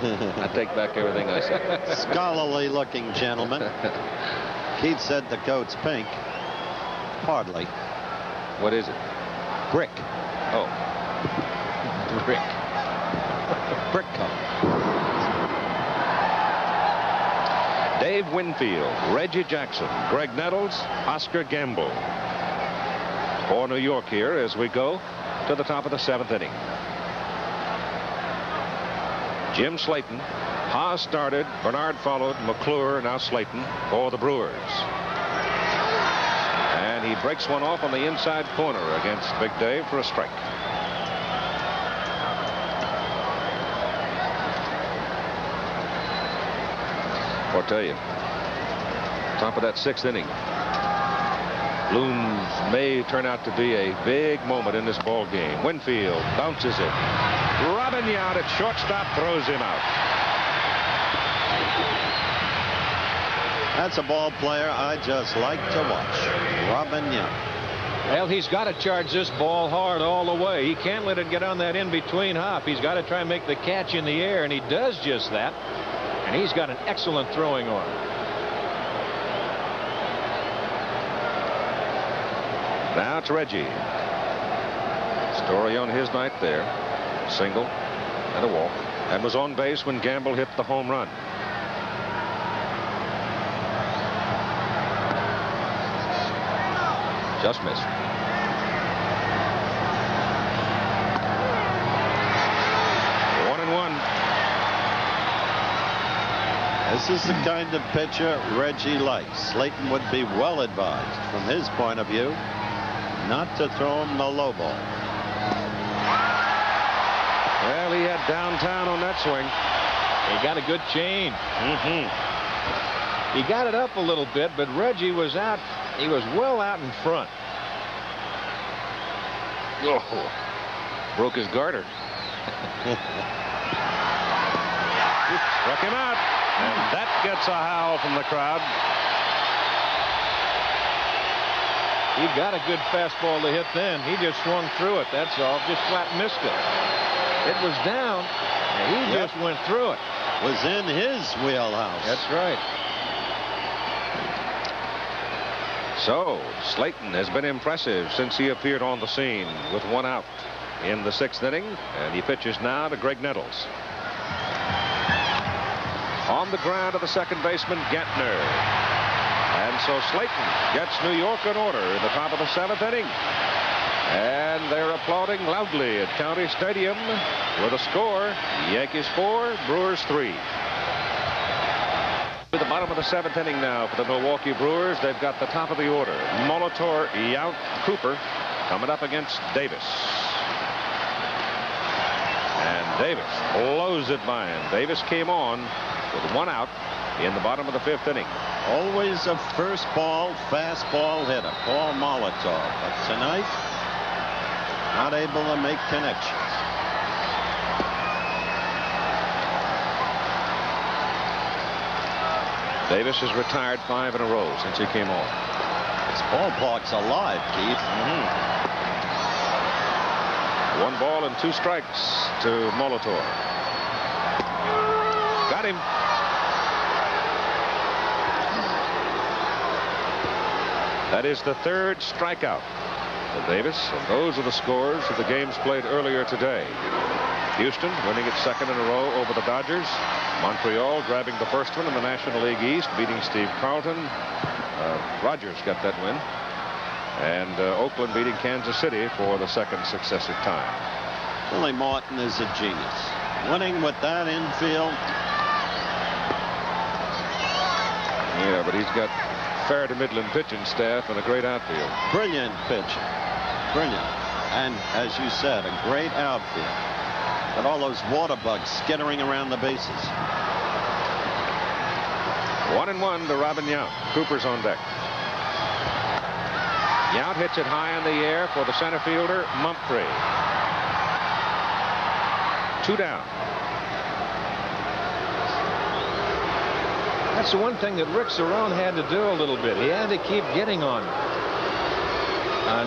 I take back everything I said. Scholarly looking gentleman. Keith said the coat's pink. Hardly. What is it? Brick. Oh. Brick. Brick color. Dave Winfield, Reggie Jackson, Greg Nettles, Oscar Gamble. For New York here as we go to the top of the 7th inning. Jim Slayton. Haas started. Bernard followed. McClure, now Slayton for the Brewers. And he breaks one off on the inside corner against Big Dave for a strike. I'll tell you, top of that 6th inning looms may turn out to be a big moment in this ball game. Winfield bounces it. Robin Yount at shortstop throws him out. That's a ball player I just like to watch. Robin Yount. Well, he's got to charge this ball hard all the way. He can't let it get on that in-between hop. He's got to try and make the catch in the air, and he does just that. And he's got an excellent throwing arm. Now to Reggie. Story on his night there. Single and a walk. And was on base when Gamble hit the home run. Just missed. One and one. This is the kind of pitcher Reggie likes. Slayton would be well advised from his point of view not to throw him the low ball. Well, he had downtown on that swing. He got a good chain. He got it up a little bit, but Reggie was out. He was well out in front. Oh, broke his garter. Struck him out. And that gets a howl from the crowd. He got a good fastball to hit then. He just swung through it. That's all. Just flat missed it. It was down. And he just went through it. Was in his wheelhouse. That's right. So Slayton has been impressive since he appeared on the scene with one out in the 6th inning. And he pitches now to Greg Nettles. On the ground to the second baseman, Gantner. And so Slayton gets New York in order in the top of the 7th inning. And they're applauding loudly at County Stadium with a score: Yankees 4, Brewers 3. To the bottom of the 7th inning now for the Milwaukee Brewers. They've got the top of the order: Molitor, Yount, Cooper coming up against Davis. And Davis blows it by him. Davis came on with one out in the bottom of the 5th inning. Always a first ball fastball hitter, Paul Molitor. But tonight, not able to make connections. Davis has retired 5 in a row since he came on. This ballpark's alive, Keith. 1 ball and 2 strikes to Molitor. Got him. That is the 3rd strikeout for Davis, and those are the scores of the games played earlier today. Houston winning its 2nd in a row over the Dodgers. Montreal grabbing the 1st one in the National League East, beating Steve Carlton. Rogers got that win. And Oakland beating Kansas City for the 2nd successive time. Billy Martin is a genius. Winning with that infield. Yeah, but he's got fair to Midland pitching staff and a great outfield. Brilliant pitching. Brilliant. And as you said, a great outfield. But all those water bugs skittering around the bases. 1-1 to Robin Yount. Cooper's on deck. Yount hits it high in the air for the center fielder, Mumphrey. 2 down. That's the one thing that Rick Cerrone had to do a little bit. He had to keep getting on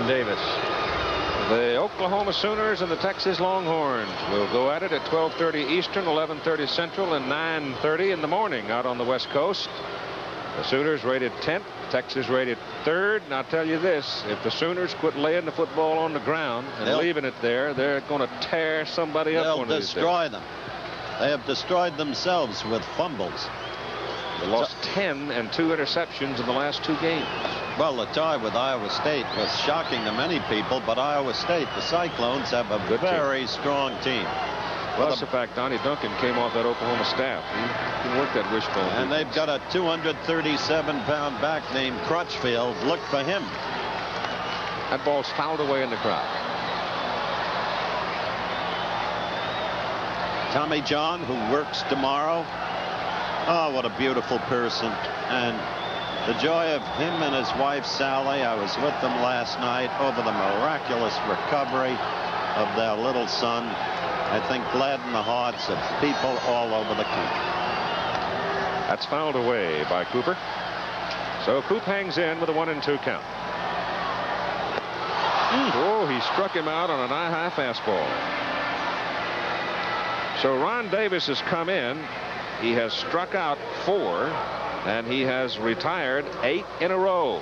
Davis. The Oklahoma Sooners and the Texas Longhorns will go at it at 12:30 Eastern, 11:30 Central, and 9:30 in the morning out on the West Coast. The Sooners rated 10th, Texas rated 3rd. And I'll tell you this, if the Sooners quit laying the football on the ground and leaving it there, they're going to tear somebody up. They'll destroy them. They have destroyed themselves with fumbles. They lost 10 and 2 interceptions in the last 2 games. Well, the tie with Iowa State was shocking to many people, but Iowa State, the Cyclones, have a very strong team. Plus the fact Donnie Duncan came off that Oklahoma staff. He can work that wishbone. And they've got a 237-pound back named Crutchfield. Look for him. That ball's fouled away in the crowd. Tommy John, who works tomorrow. Oh, what a beautiful person. And the joy of him and his wife, Sally. I was with them last night over the miraculous recovery of their little son. I think gladden the hearts of people all over the country. That's fouled away by Cooper. So Coop hangs in with a 1-2 count. Oh, he struck him out on an eye-high fastball. So Ron Davis has come in. He has struck out 4, and he has retired 8 in a row.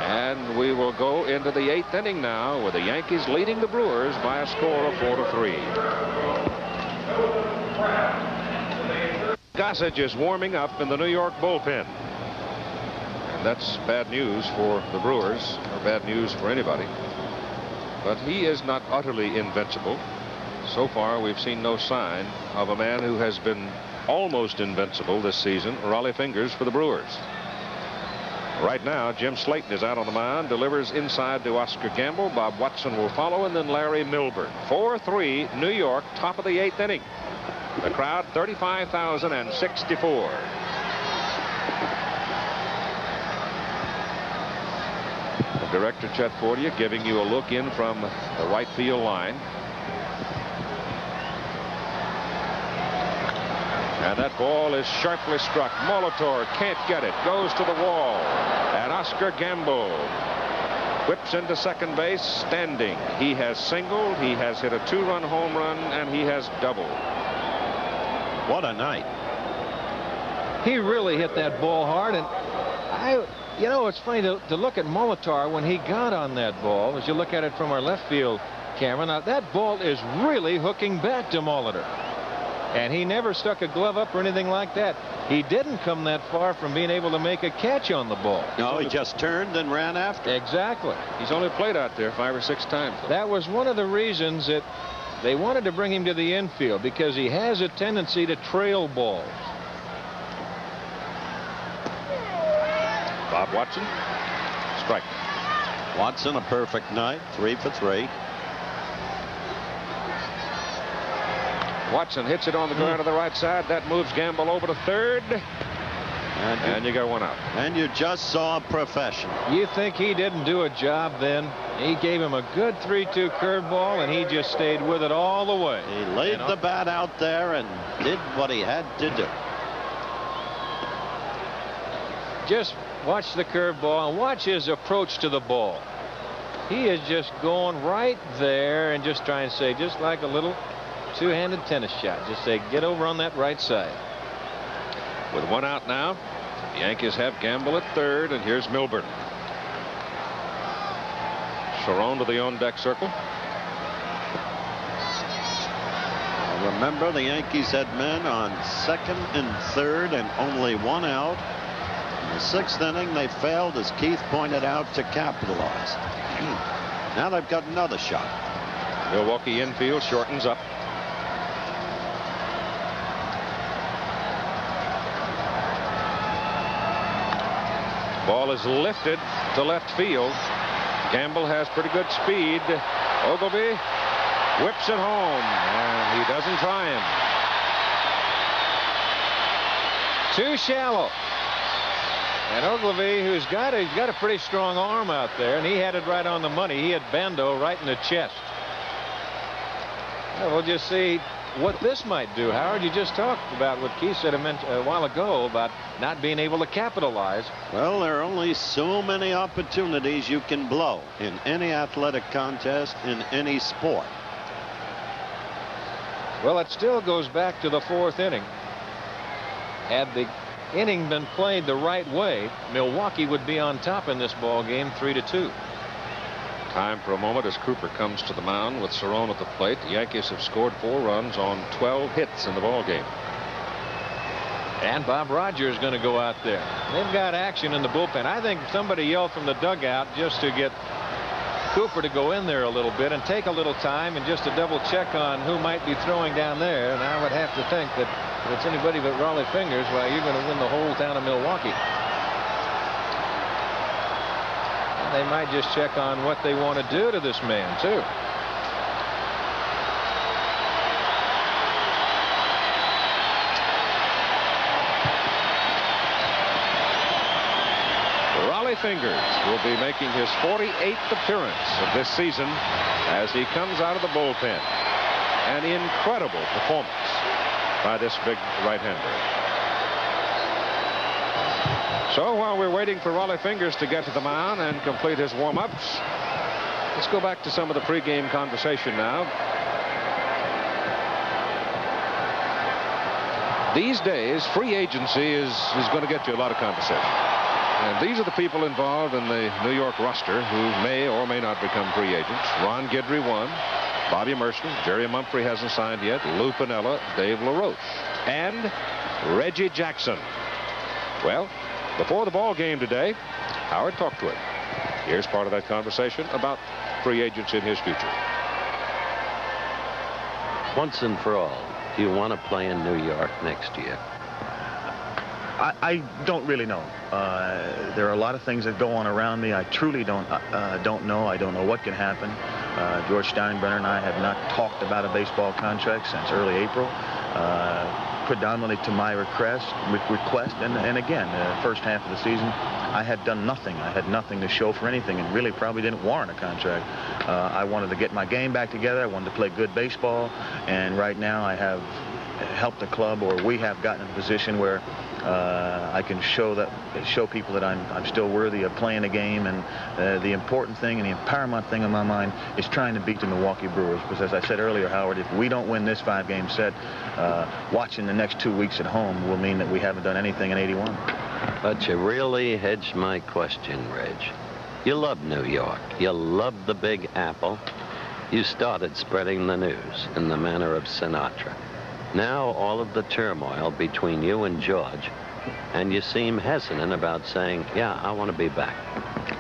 And we will go into the 8th inning now with the Yankees leading the Brewers by a score of 4-3. Gossage is warming up in the New York bullpen. And that's bad news for the Brewers, or bad news for anybody. But he is not utterly invincible. So far, we've seen no sign of a man who has been almost invincible this season, Raleigh Fingers, for the Brewers. Right now, Jim Slayton is out on the mound, delivers inside to Oscar Gamble. Bob Watson will follow, and then Larry Milburn. 4-3, New York, top of the 8th inning. The crowd, 35,064. Director Chet Fortier giving you a look in from the right field line. And that ball is sharply struck. Molitor can't get it. Goes to the wall. And Oscar Gamble whips into second base standing. He has singled. He has hit a 2-run home run. And he has doubled. What a night. He really hit that ball hard. And you know, it's funny to look at Molitor when he got on that ball. As you look at it from our left field camera, now that ball is really hooking back to Molitor. And he never stuck a glove up or anything like that. He didn't come that far from being able to make a catch on the ball. No, he just turned and ran after. Exactly. He's only played out there 5 or 6 times. That was one of the reasons that they wanted to bring him to the infield, because he has a tendency to trail balls. Bob Watson, strike. Watson, a perfect night, 3 for 3. Watson hits it on the ground to the right side. That moves Gamble over to third. And you got 1 out. And you just saw a professional. You think he didn't do a job then? He gave him a good 3-2 curveball, and he just stayed with it all the way. He laid the bat out there and did what he had to do. Just watch the curveball and watch his approach to the ball. He is just going right there and just trying to say, just like a little two-handed tennis shot. Just say, get over on that right side. With 1 out now, the Yankees have Gamble at third, and here's Milburn. Sharon to the on-deck circle. Remember, the Yankees had men on second and third and only 1 out. In the 6th inning, they failed, as Keith pointed out, to capitalize. Now they've got another shot. Milwaukee infield shortens up. Ball is lifted to left field. Gamble has pretty good speed. Ogilvy whips it home, and he doesn't try him. Too shallow. And Ogilvy, he's got a pretty strong arm out there, and he had it right on the money. He hit Bando right in the chest. Well, we'll just see what this might do. Howard, you just talked about what Keith said a while ago about not being able to capitalize. Well, there are only so many opportunities you can blow in any athletic contest, in any sport. Well, it still goes back to the 4th inning. Had the inning been played the right way, Milwaukee would be on top in this ball game, 3-2. Time for a moment as Cooper comes to the mound with Cerrone at the plate. The Yankees have scored 4 runs on 12 hits in the ball game. And Bob Rogers is going to go out there. They've got action in the bullpen. I think somebody yelled from the dugout just to get Cooper to go in there a little bit and take a little time and just to double check on who might be throwing down there. And I would have to think that if it's anybody but Raleigh Fingers, well, you're going to win the whole town of Milwaukee. And they might just check on what they want to do to this man, too. Raleigh Fingers will be making his 48th appearance of this season as he comes out of the bullpen. An incredible performance by this big right-hander. So while we're waiting for Raleigh Fingers to get to the mound and complete his warm-ups, let's go back to some of the pregame conversation now. These days, free agency is going to get you a lot of conversation. And these are the people involved in the New York roster who may or may not become free agents. Ron Guidry won. Bobby Mercer. Jerry Mumphrey hasn't signed yet. Lou Piniella. Dave LaRoche. And Reggie Jackson. Well, before the ball game today, Howard talked to him. Here's part of that conversation about free agents in his future. Once and for all, do you want to play in New York next year? I don't really know. There are a lot of things that go on around me. I truly don't know. I don't know what can happen. George Steinbrenner and I have not talked about a baseball contract since early April, predominantly to my request. And again, the first half of the season, I had done nothing. I had nothing to show for anything and really probably didn't warrant a contract. I wanted to get my game back together. I wanted to play good baseball. And right now I have helped the club, or we have gotten in a position where I can show people that I'm still worthy of playing a game. And the important thing and the paramount thing in my mind is trying to beat the Milwaukee Brewers, because as I said earlier, Howard, if we don't win this 5-game set, watching the next 2 weeks at home will mean that we haven't done anything in 81. But you really hedged my question, Reg. You love New York. You love the Big Apple. You started spreading the news in the manner of Sinatra. Now all of the turmoil between you and George, and you seem hesitant about saying, yeah, I want to be back.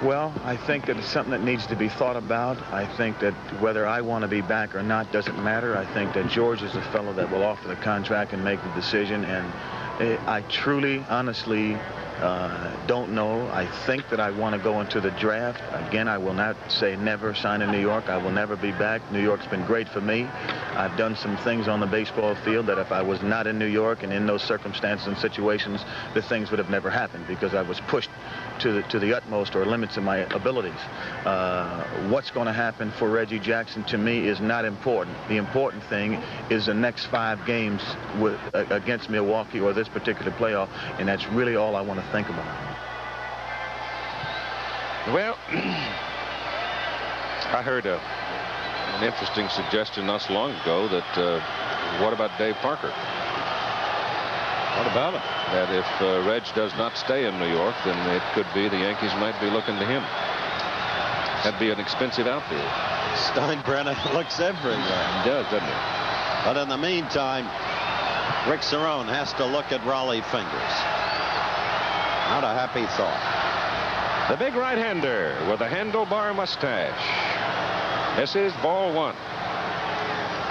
Well, I think that it's something that needs to be thought about. I think that whether I want to be back or not doesn't matter. I think that George is the fellow that will offer the contract and make the decision, and I truly, honestly, don't know. I think that I want to go into the draft. Again, I will not say never sign in New York. I will never be back. New York's been great for me. I've done some things on the baseball field that if I was not in New York and in those circumstances and situations, the things would have never happened because I was pushed to the utmost or limits of my abilities. What's going to happen for Reggie Jackson to me is not important. The important thing is the next 5 games against Milwaukee or this particular playoff, and that's really all I want to think about. Well, I heard an interesting suggestion not so long ago that what about Dave Parker? What about him? That if Reg does not stay in New York, then it could be the Yankees might be looking to him. That'd be an expensive outfield. Steinbrenner looks everywhere. He does, doesn't he? But in the meantime, Rick Cerrone has to look at Raleigh Fingers. Not a happy thought. The big right-hander with a handlebar mustache. This is ball 1.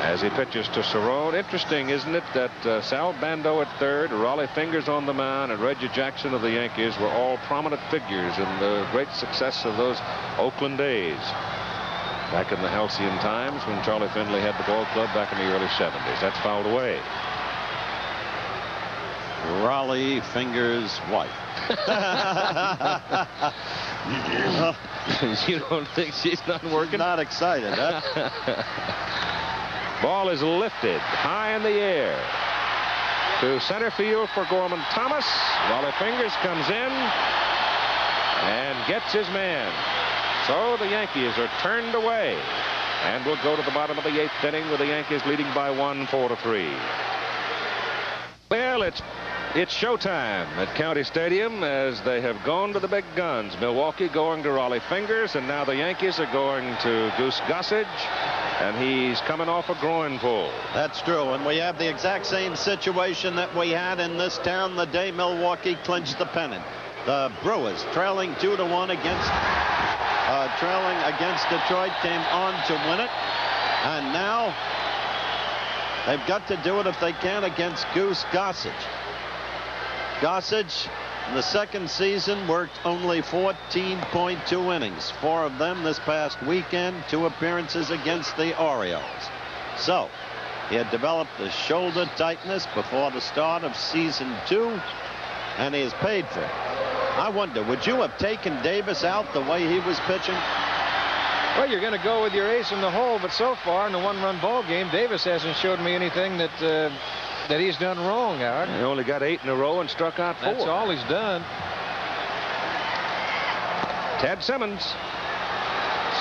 As he pitches to Cerrone. Interesting, isn't it, that Sal Bando at third, Raleigh Fingers on the mound, and Reggie Jackson of the Yankees were all prominent figures in the great success of those Oakland days. Back in the halcyon times when Charlie Finley had the ball club back in the early 70s. That's fouled away. Raleigh Fingers' wife. You don't think she's not working? Not excited, huh? Ball is lifted high in the air to center field for Gorman Thomas. Raleigh Fingers comes in and gets his man. So the Yankees are turned away and will go to the bottom of the 8th inning with the Yankees leading by 1, 4-3. Well, it's showtime at County Stadium as they have gone to the big guns. Milwaukee going to Raleigh Fingers, and now the Yankees are going to Goose Gossage. And he's coming off a groin pull. That's true, and we have the exact same situation that we had in this town the day Milwaukee clinched the pennant. The Brewers, trailing 2-1 against Detroit, came on to win it, and now they've got to do it if they can against Goose Gossage. Gossage, in the second season, worked only 14.2 innings, 4 of them this past weekend, 2 appearances against the Orioles. So, he had developed a shoulder tightness before the start of season 2, and he is paid for it. I wonder, would you have taken Davis out the way he was pitching? Well, you're going to go with your ace in the hole, but so far in the one-run ball game, Davis hasn't showed me anything that he's done wrong, Howard. He only got 8 in a row and struck out 4. That's all he's done. Ted Simmons,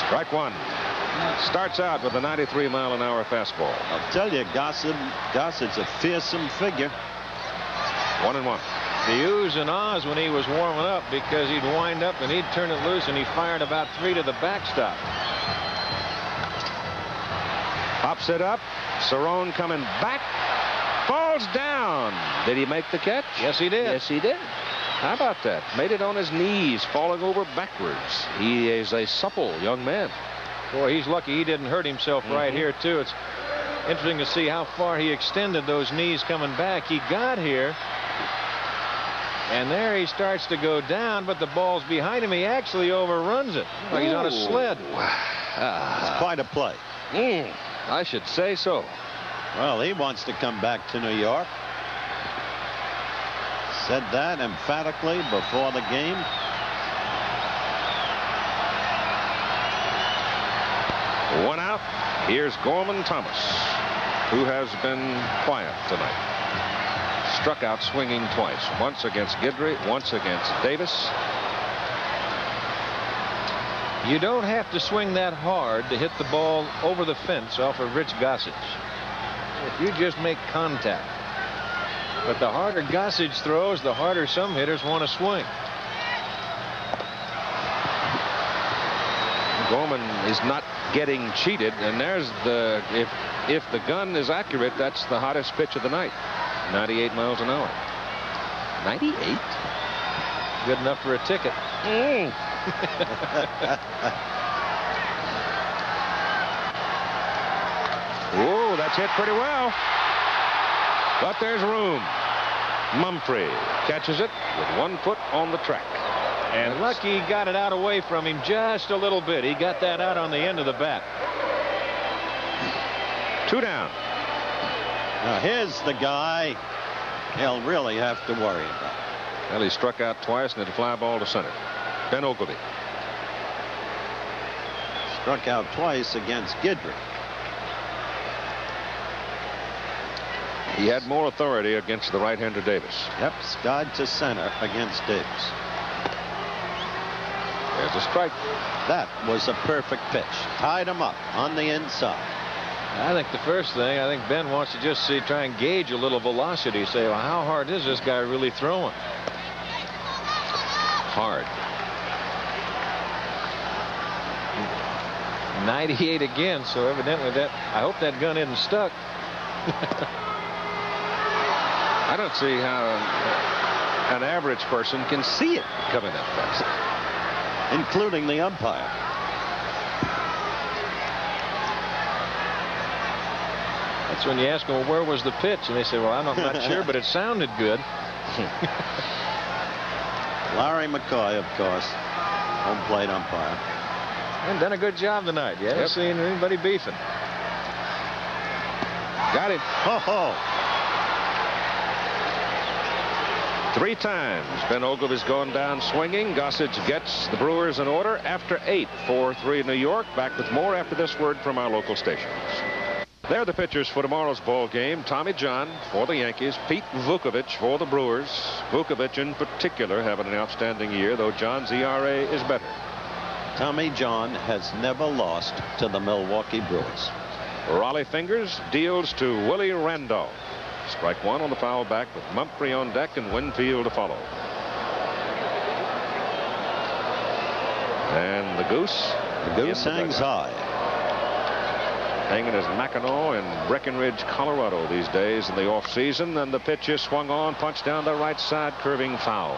strike 1. Starts out with a 93-mile-an-hour fastball. I'll tell you, Gossage a fearsome figure. 1-1. The oohs and ahs when he was warming up, because he'd wind up and he'd turn it loose, and he fired about 3 to the backstop. Pops it up. Cerrone coming back. Falls down. Did he make the catch? Yes, he did. Yes, he did. How about that? Made it on his knees, falling over backwards. He is a supple young man. Boy, he's lucky he didn't hurt himself right here, too. It's interesting to see how far he extended those knees coming back. He got here, and there he starts to go down, but the ball's behind him. He actually overruns it. Like he's on a sled. It's quite a play. I should say so. Well, he wants to come back to New York. Said that emphatically before the game. One out. Here's Gorman Thomas, who has been quiet tonight. Struck out swinging twice. Once against Guidry, once against Davis. You don't have to swing that hard to hit the ball over the fence off of Rich Gossage. If you just make contact. But the harder Gossage throws, the harder some hitters want to swing. Gorman is not getting cheated, and there's the if the gun is accurate, that's the hottest pitch of the night. 98 miles an hour. 98? Good enough for a ticket. Oh, that's hit pretty well. But there's room. Mumphrey catches it with 1 foot on the track. And lucky he got it out away from him just a little bit. He got that out on the end of the bat. 2 down. Now here's the guy he'll really have to worry about. Well, he struck out twice and hit a fly ball to center. Ben Ogleby. Struck out twice against Guidry. He had more authority against the right-hander Davis. Yep, skied to center against Davis. There's a strike. That was a perfect pitch. Tied him up on the inside. I think the first thing, I think Ben wants to just try and gauge a little velocity. Say, well, how hard is this guy really throwing? Hard. 98 again, so evidently I hope that gun isn't stuck. I don't see how an average person can see it coming that fast. Including the umpire. That's when you ask them, well, where was the pitch? And they say, well, I'm not sure, but it sounded good. Larry McCoy, of course, home plate umpire. And done a good job tonight. You haven't seen anybody beefing. Got him. Ho-ho. 3 times Ben Ogleby's gone down swinging. Gossage gets the Brewers in order after 8. 4-3 New York. Back with more after this word from our local stations. They're the pitchers for tomorrow's ball game. Tommy John for the Yankees. Pete Vukovich for the Brewers. Vukovich in particular having an outstanding year, though John's ERA is better. Tommy John has never lost to the Milwaukee Brewers. Raleigh Fingers deals to Willie Randolph. Strike 1 on the foul back with Mumphrey on deck and Winfield to follow. And the Goose. The Goose hangs high. Hanging is Mackinac in Breckenridge, Colorado these days in the off-season. And the pitch is swung on, punched down the right side, curving foul.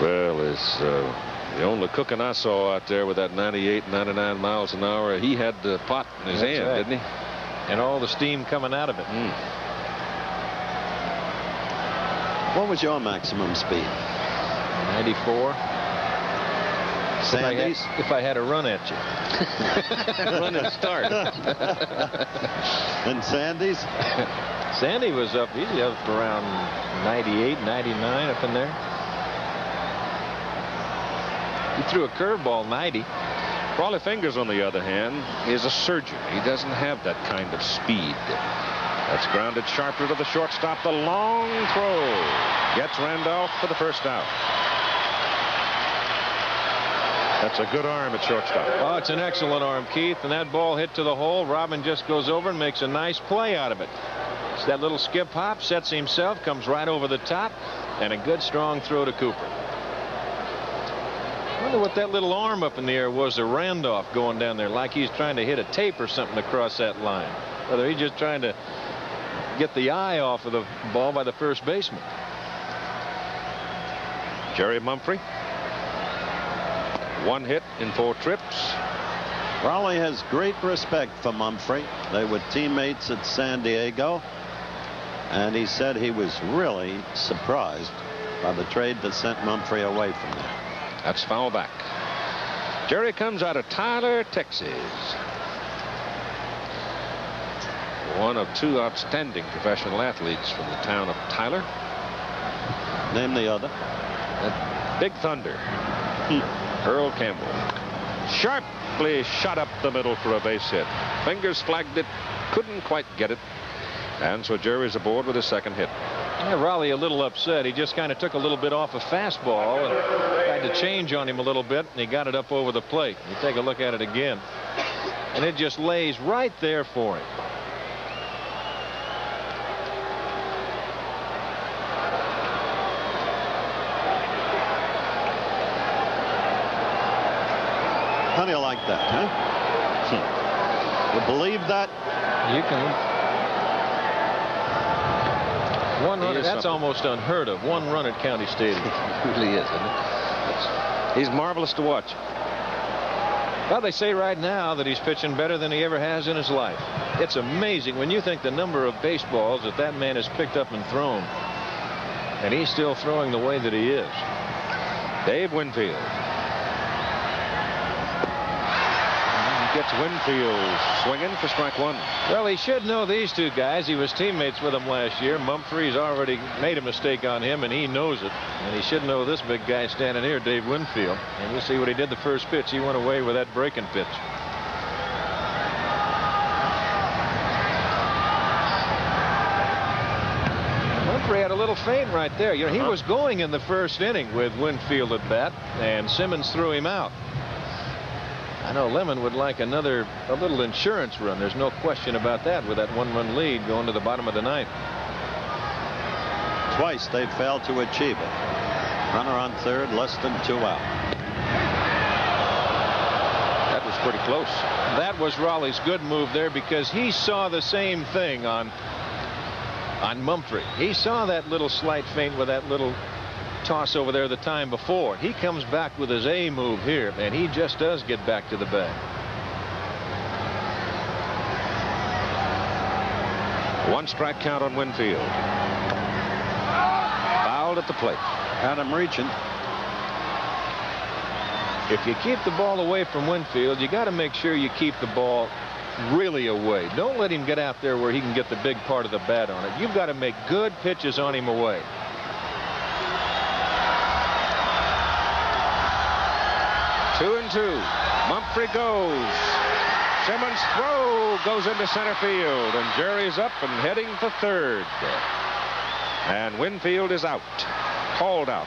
Well, it's the only cooking I saw out there with that 98, 99 miles an hour. He had the pot in his hand, right. didn't he? And all the steam coming out of it. What was your maximum speed? 94. Sandy's? If I had a run at you. Run and start. And Sandy's? Sandy was up easy, up around 98, 99 up in there. He threw a curveball 90. Crawley Fingers, on the other hand, is a surgeon. He doesn't have that kind of speed. That's grounded sharply to the shortstop. The long throw gets Randolph for the first out. That's a good arm at shortstop. Oh, it's an excellent arm, Keith. And that ball hit to the hole. Robin just goes over and makes a nice play out of it. It's that little skip hop, sets himself, comes right over the top, and a good strong throw to Cooper. I wonder what that little arm up in the air was to Randolph going down there, like he's trying to hit a tape or something across that line. Whether he's just trying to get the eye off of the ball by the first baseman. Jerry Mumphrey. 1 hit in 4 trips. Raleigh has great respect for Mumphrey. They were teammates at San Diego. And he said he was really surprised by the trade that sent Mumphrey away from there. That's foul back. Jerry comes out of Tyler, Texas. One of 2 outstanding professional athletes from the town of Tyler. Name the other. Big Thunder. Earl Campbell. Sharply shot up the middle for a base hit. Fingers flagged it. Couldn't quite get it. And so Jerry's aboard with his second hit. Yeah, Raleigh a little upset. He just kind of took a little bit off a fastball and tried to change on him a little bit, and he got it up over the plate. You take a look at it again, and it just lays right there for him. How do you like that, huh? You believe that? You can. 100, that's almost unheard of. 1 run at County Stadium. It really is, isn't it? He's marvelous to watch. Well, they say right now that he's pitching better than he ever has in his life. It's amazing when you think the number of baseballs that man has picked up and thrown. And he's still throwing the way that he is. Dave Winfield. Gets Winfield swinging for strike 1. Well, he should know these 2 guys. He was teammates with them last year. Mumphrey's already made a mistake on him, and he knows it. And he should know this big guy standing here, Dave Winfield. And we'll see what he did the first pitch. He went away with that breaking pitch. Mumphrey had a little feint right there. You know, he was going in the first inning with Winfield at bat, and Simmons threw him out. I know Lemon would like a little insurance run. There's no question about that with that 1-run lead going to the bottom of the 9th. Twice they failed to achieve it. Runner on third, less than 2 out. That was pretty close. That was Raleigh's good move there because he saw the same thing on Mumphrey. He saw that little slight feint with that little toss over there the time before. He comes back with his A move here, and he just does get back to the bag. 1 strike count on Winfield. Fouled at the plate. Had him reaching. If you keep the ball away from Winfield, you got to make sure you keep the ball really away. Don't let him get out there where he can get the big part of the bat on it. You've got to make good pitches on him away. 2-2. Mumphrey goes. Simmons' throw goes into center field, and Jerry's up and heading for third. And Winfield is out. Called out.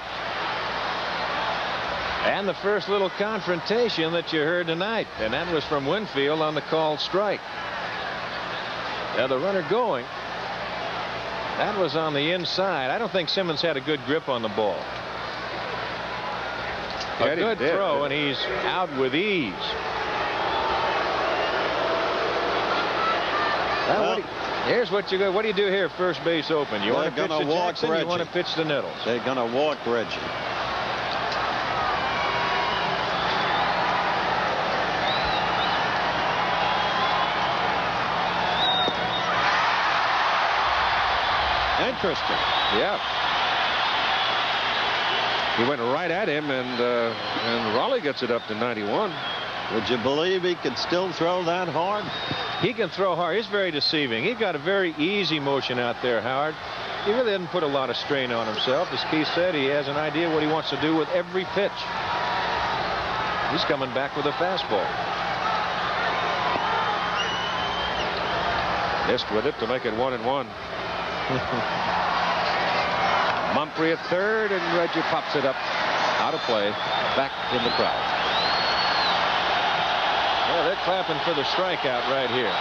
And the first little confrontation that you heard tonight, and that was from Winfield on the called strike. Now the runner going. That was on the inside. I don't think Simmons had a good grip on the ball. A good throw, and he's out with ease. Well, here's what you go. What do you do here? First base open. You want to pitch to Jackson? You want to pitch to Nettles? They're going to walk Reggie. Interesting. Yeah. He went right at him, and Raleigh gets it up to 91. Would you believe he could still throw that hard? He can throw hard. He's very deceiving. He's got a very easy motion out there, Howard. He really didn't put a lot of strain on himself. As Keith said, he has an idea what he wants to do with every pitch. He's coming back with a fastball. Missed with it to make it 1-1. Mumphrey at third, and Reggie pops it up out of play, back in the crowd. Well, they're clapping for the strikeout right here.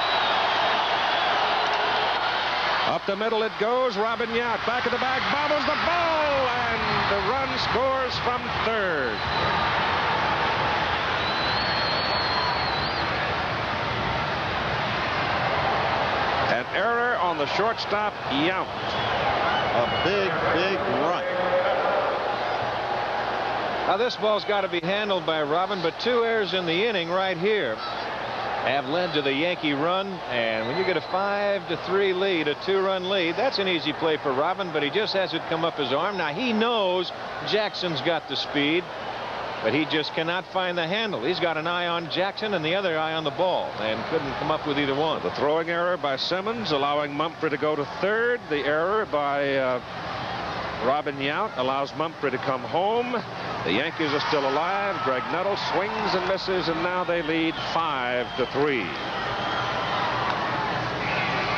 Up the middle it goes. Robin Yount back at the back, bobbles the ball, and the run scores from third. An error on the shortstop, Yount. A big, big run. Now this ball's got to be handled by Robin, but 2 errors in the inning right here have led to the Yankee run, and when you get a 5-3 lead, a 2-run lead, that's an easy play for Robin, but he just has it come up his arm. Now he knows Jackson's got the speed, but he just cannot find the handle. He's got an eye on Jackson and the other eye on the ball, and couldn't come up with either one. The throwing error by Simmons, allowing Mumphrey to go to third. The error by Robin Yount allows Mumphrey to come home. The Yankees are still alive. Greg Nettles swings and misses, and now they lead 5-3.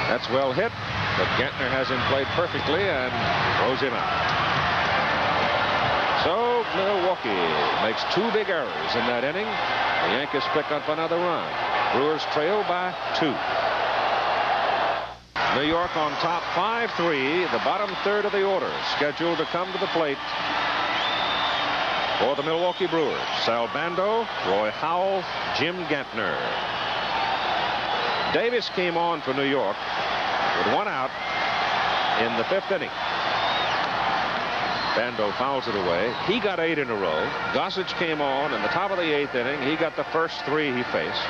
That's well hit, but Gantner has him played perfectly and throws him out. So Milwaukee makes 2 big errors in that inning. The Yankees pick up another run. Brewers trail by 2. New York on top 5-3. The bottom third of the order scheduled to come to the plate for the Milwaukee Brewers. Sal Bando, Roy Howell, Jim Gantner. Davis came on for New York with 1 out in the 5th inning. Bando fouls it away. He got 8 in a row. Gossage came on in the top of the 8th inning. He got the first 3 he faced.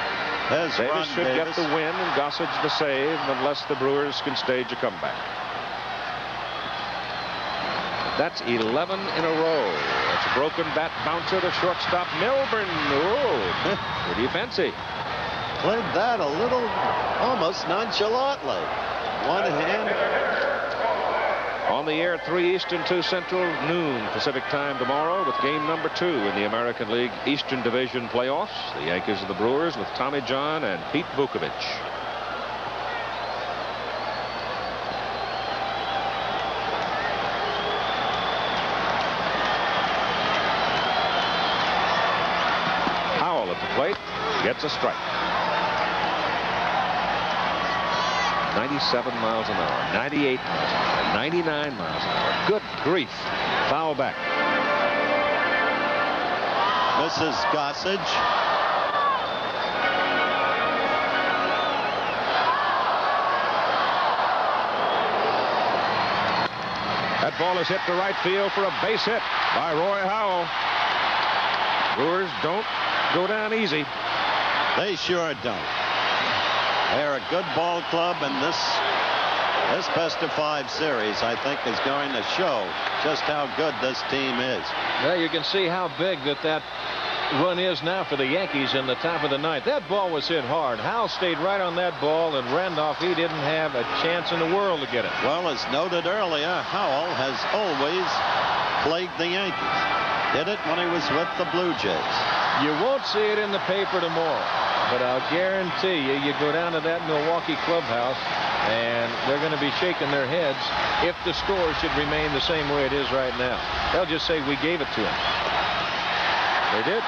Davis should get the win and Gossage the save unless the Brewers can stage a comeback. That's 11 in a row. That's a broken bat bouncer to shortstop Milburn. Oh, what do you fancy? Played that a little almost nonchalantly. One hand. On the air, 3 Eastern, 2 Central, noon Pacific time tomorrow with game number 2 in the American League Eastern Division playoffs. The Yankees and the Brewers with Tommy John and Pete Vukovich. Howell at the plate gets a strike. 97 miles an hour, 98 miles an hour, 99 miles an hour. Good grief. Foul back. Mrs. Gossage. That ball is hit to right field for a base hit by Roy Howell. Brewers don't go down easy. They sure don't. They're a good ball club, and this best-of-5 series, I think, is going to show just how good this team is. Well, you can see how big that run is now for the Yankees in the top of the 9th. That ball was hit hard. Howell stayed right on that ball, and Randolph, he didn't have a chance in the world to get it. Well, as noted earlier, Howell has always plagued the Yankees. Did it when he was with the Blue Jays. You won't see it in the paper tomorrow, but I'll guarantee you go down to that Milwaukee clubhouse, and they're going to be shaking their heads if the score should remain the same way it is right now. They'll just say, we gave it to them. They did,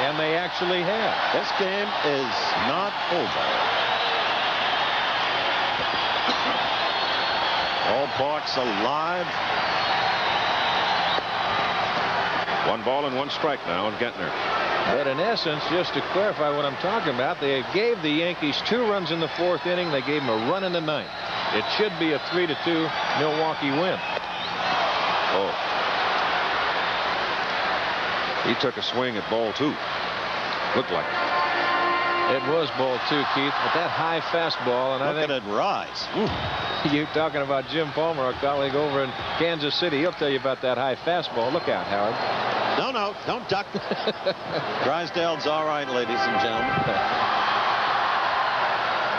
and they actually have. This game is not over. Ballpark's alive. 1 ball and 1 strike now on Gentner. But in essence, just to clarify what I'm talking about, they gave the Yankees 2 runs in the 4th inning. They gave them a run in the 9th. It should be a 3-2 Milwaukee win. Oh. He took a swing at ball 2. Looked like it. It was ball 2, Keith, with that high fastball. And Look at it rise. You're talking about Jim Palmer, our colleague over in Kansas City. He'll tell you about that high fastball. Look out, Howard. No, don't duck. Drysdale's all right, ladies and gentlemen.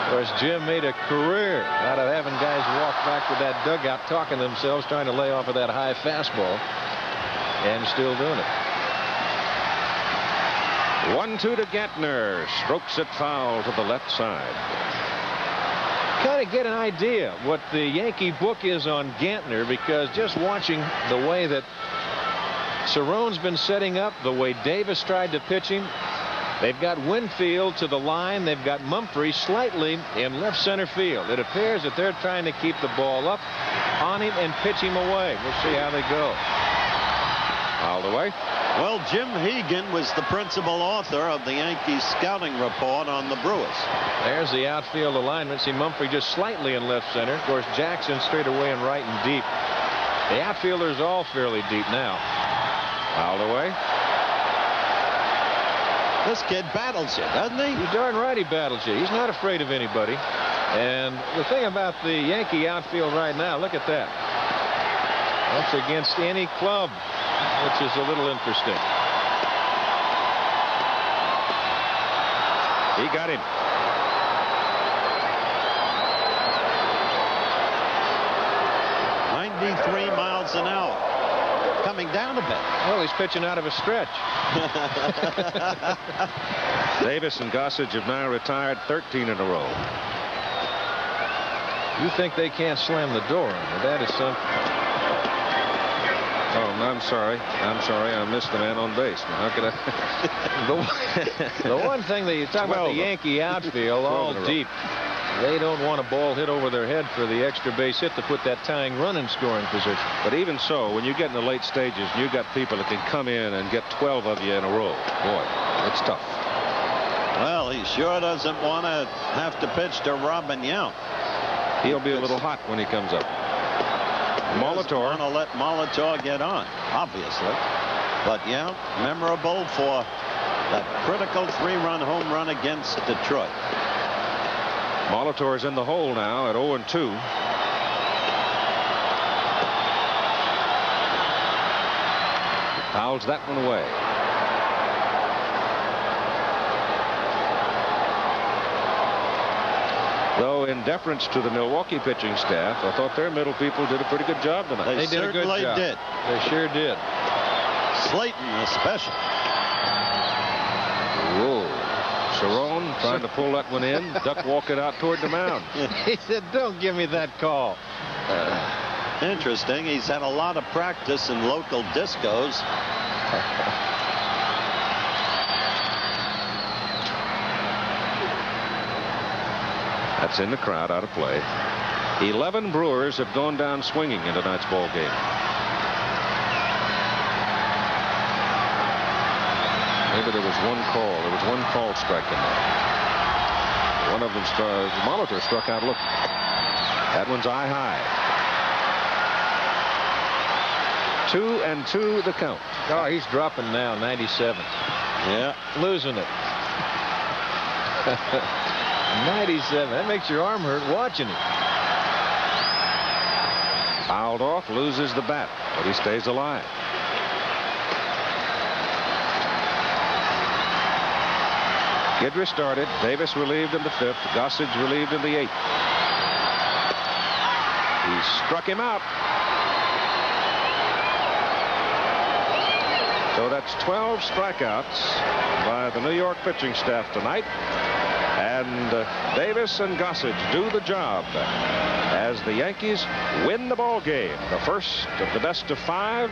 Of course, Jim made a career out of having guys walk back to that dugout talking to themselves, trying to lay off of that high fastball, and still doing it. 1-2 to Gentner. Strokes it foul to the left side. Kind of get an idea what the Yankee book is on Gentner, because just watching the way that Cerrone's been setting up, the way Davis tried to pitch him, they've got Winfield to the line. They've got Mumphrey slightly in left center field. It appears that they're trying to keep the ball up on him and pitch him away. We'll see how they go. Fouled away. Well, Jim Hegan was the principal author of the Yankees scouting report on the Brewers. There's the outfield alignment. See Mumphrey just slightly in left center. Of course, Jackson straight away and right and deep. The outfielders all fairly deep now. Fouled away. This kid battles you, doesn't he? You're darn right he battles you. He's not afraid of anybody. And the thing about the Yankee outfield right now, look at that. That's against any club, which is a little interesting. He got him. .93 miles an hour. Coming down a bit. Well, he's pitching out of a stretch. Davis and Gossage have now retired 13 in a row. You think they can't slam the door on you? That is something. Oh, I'm sorry. I missed the man on base. Now, how could I? The one thing that you talk about the Yankee outfield, all deep. They don't want a ball hit over their head for the extra base hit to put that tying run in scoring position. But even so, when you get in the late stages, you got people that can come in and get 12 of you in a row. Boy, it's tough. Well, he sure doesn't want to have to pitch to Robin Yount. He'll be a little hot when he comes up. Molitor. Want to let Molitor get on, obviously. But Yount, memorable for that critical 3-run home run against Detroit. Molitor's in the hole now at 0-2. Fouls that one away. Though in deference to the Milwaukee pitching staff, I thought their middle people did a pretty good job tonight. They did a good job. Did. They sure did. Slayton especially. Whoa. Cerrone trying to pull that one in, duck walking out toward the mound. He said, don't give me that call. Interesting. He's had a lot of practice in local discos. That's in the crowd, out of play. 11 Brewers have gone down swinging in tonight's ball game. Maybe there was one call. There was one call strike in there. One of them, Molitor struck out looking. That one's eye high. 2-2 the count. Oh, he's dropping now, 97. Yeah. Losing it. 97. That makes your arm hurt watching it. Fouled off, loses the bat, but he stays alive. Guidry started. Davis relieved in the 5th. Gossage relieved in the 8th. He struck him out. So that's 12 strikeouts by the New York pitching staff tonight. And Davis and Gossage do the job as the Yankees win the ball game. The first of the best of 5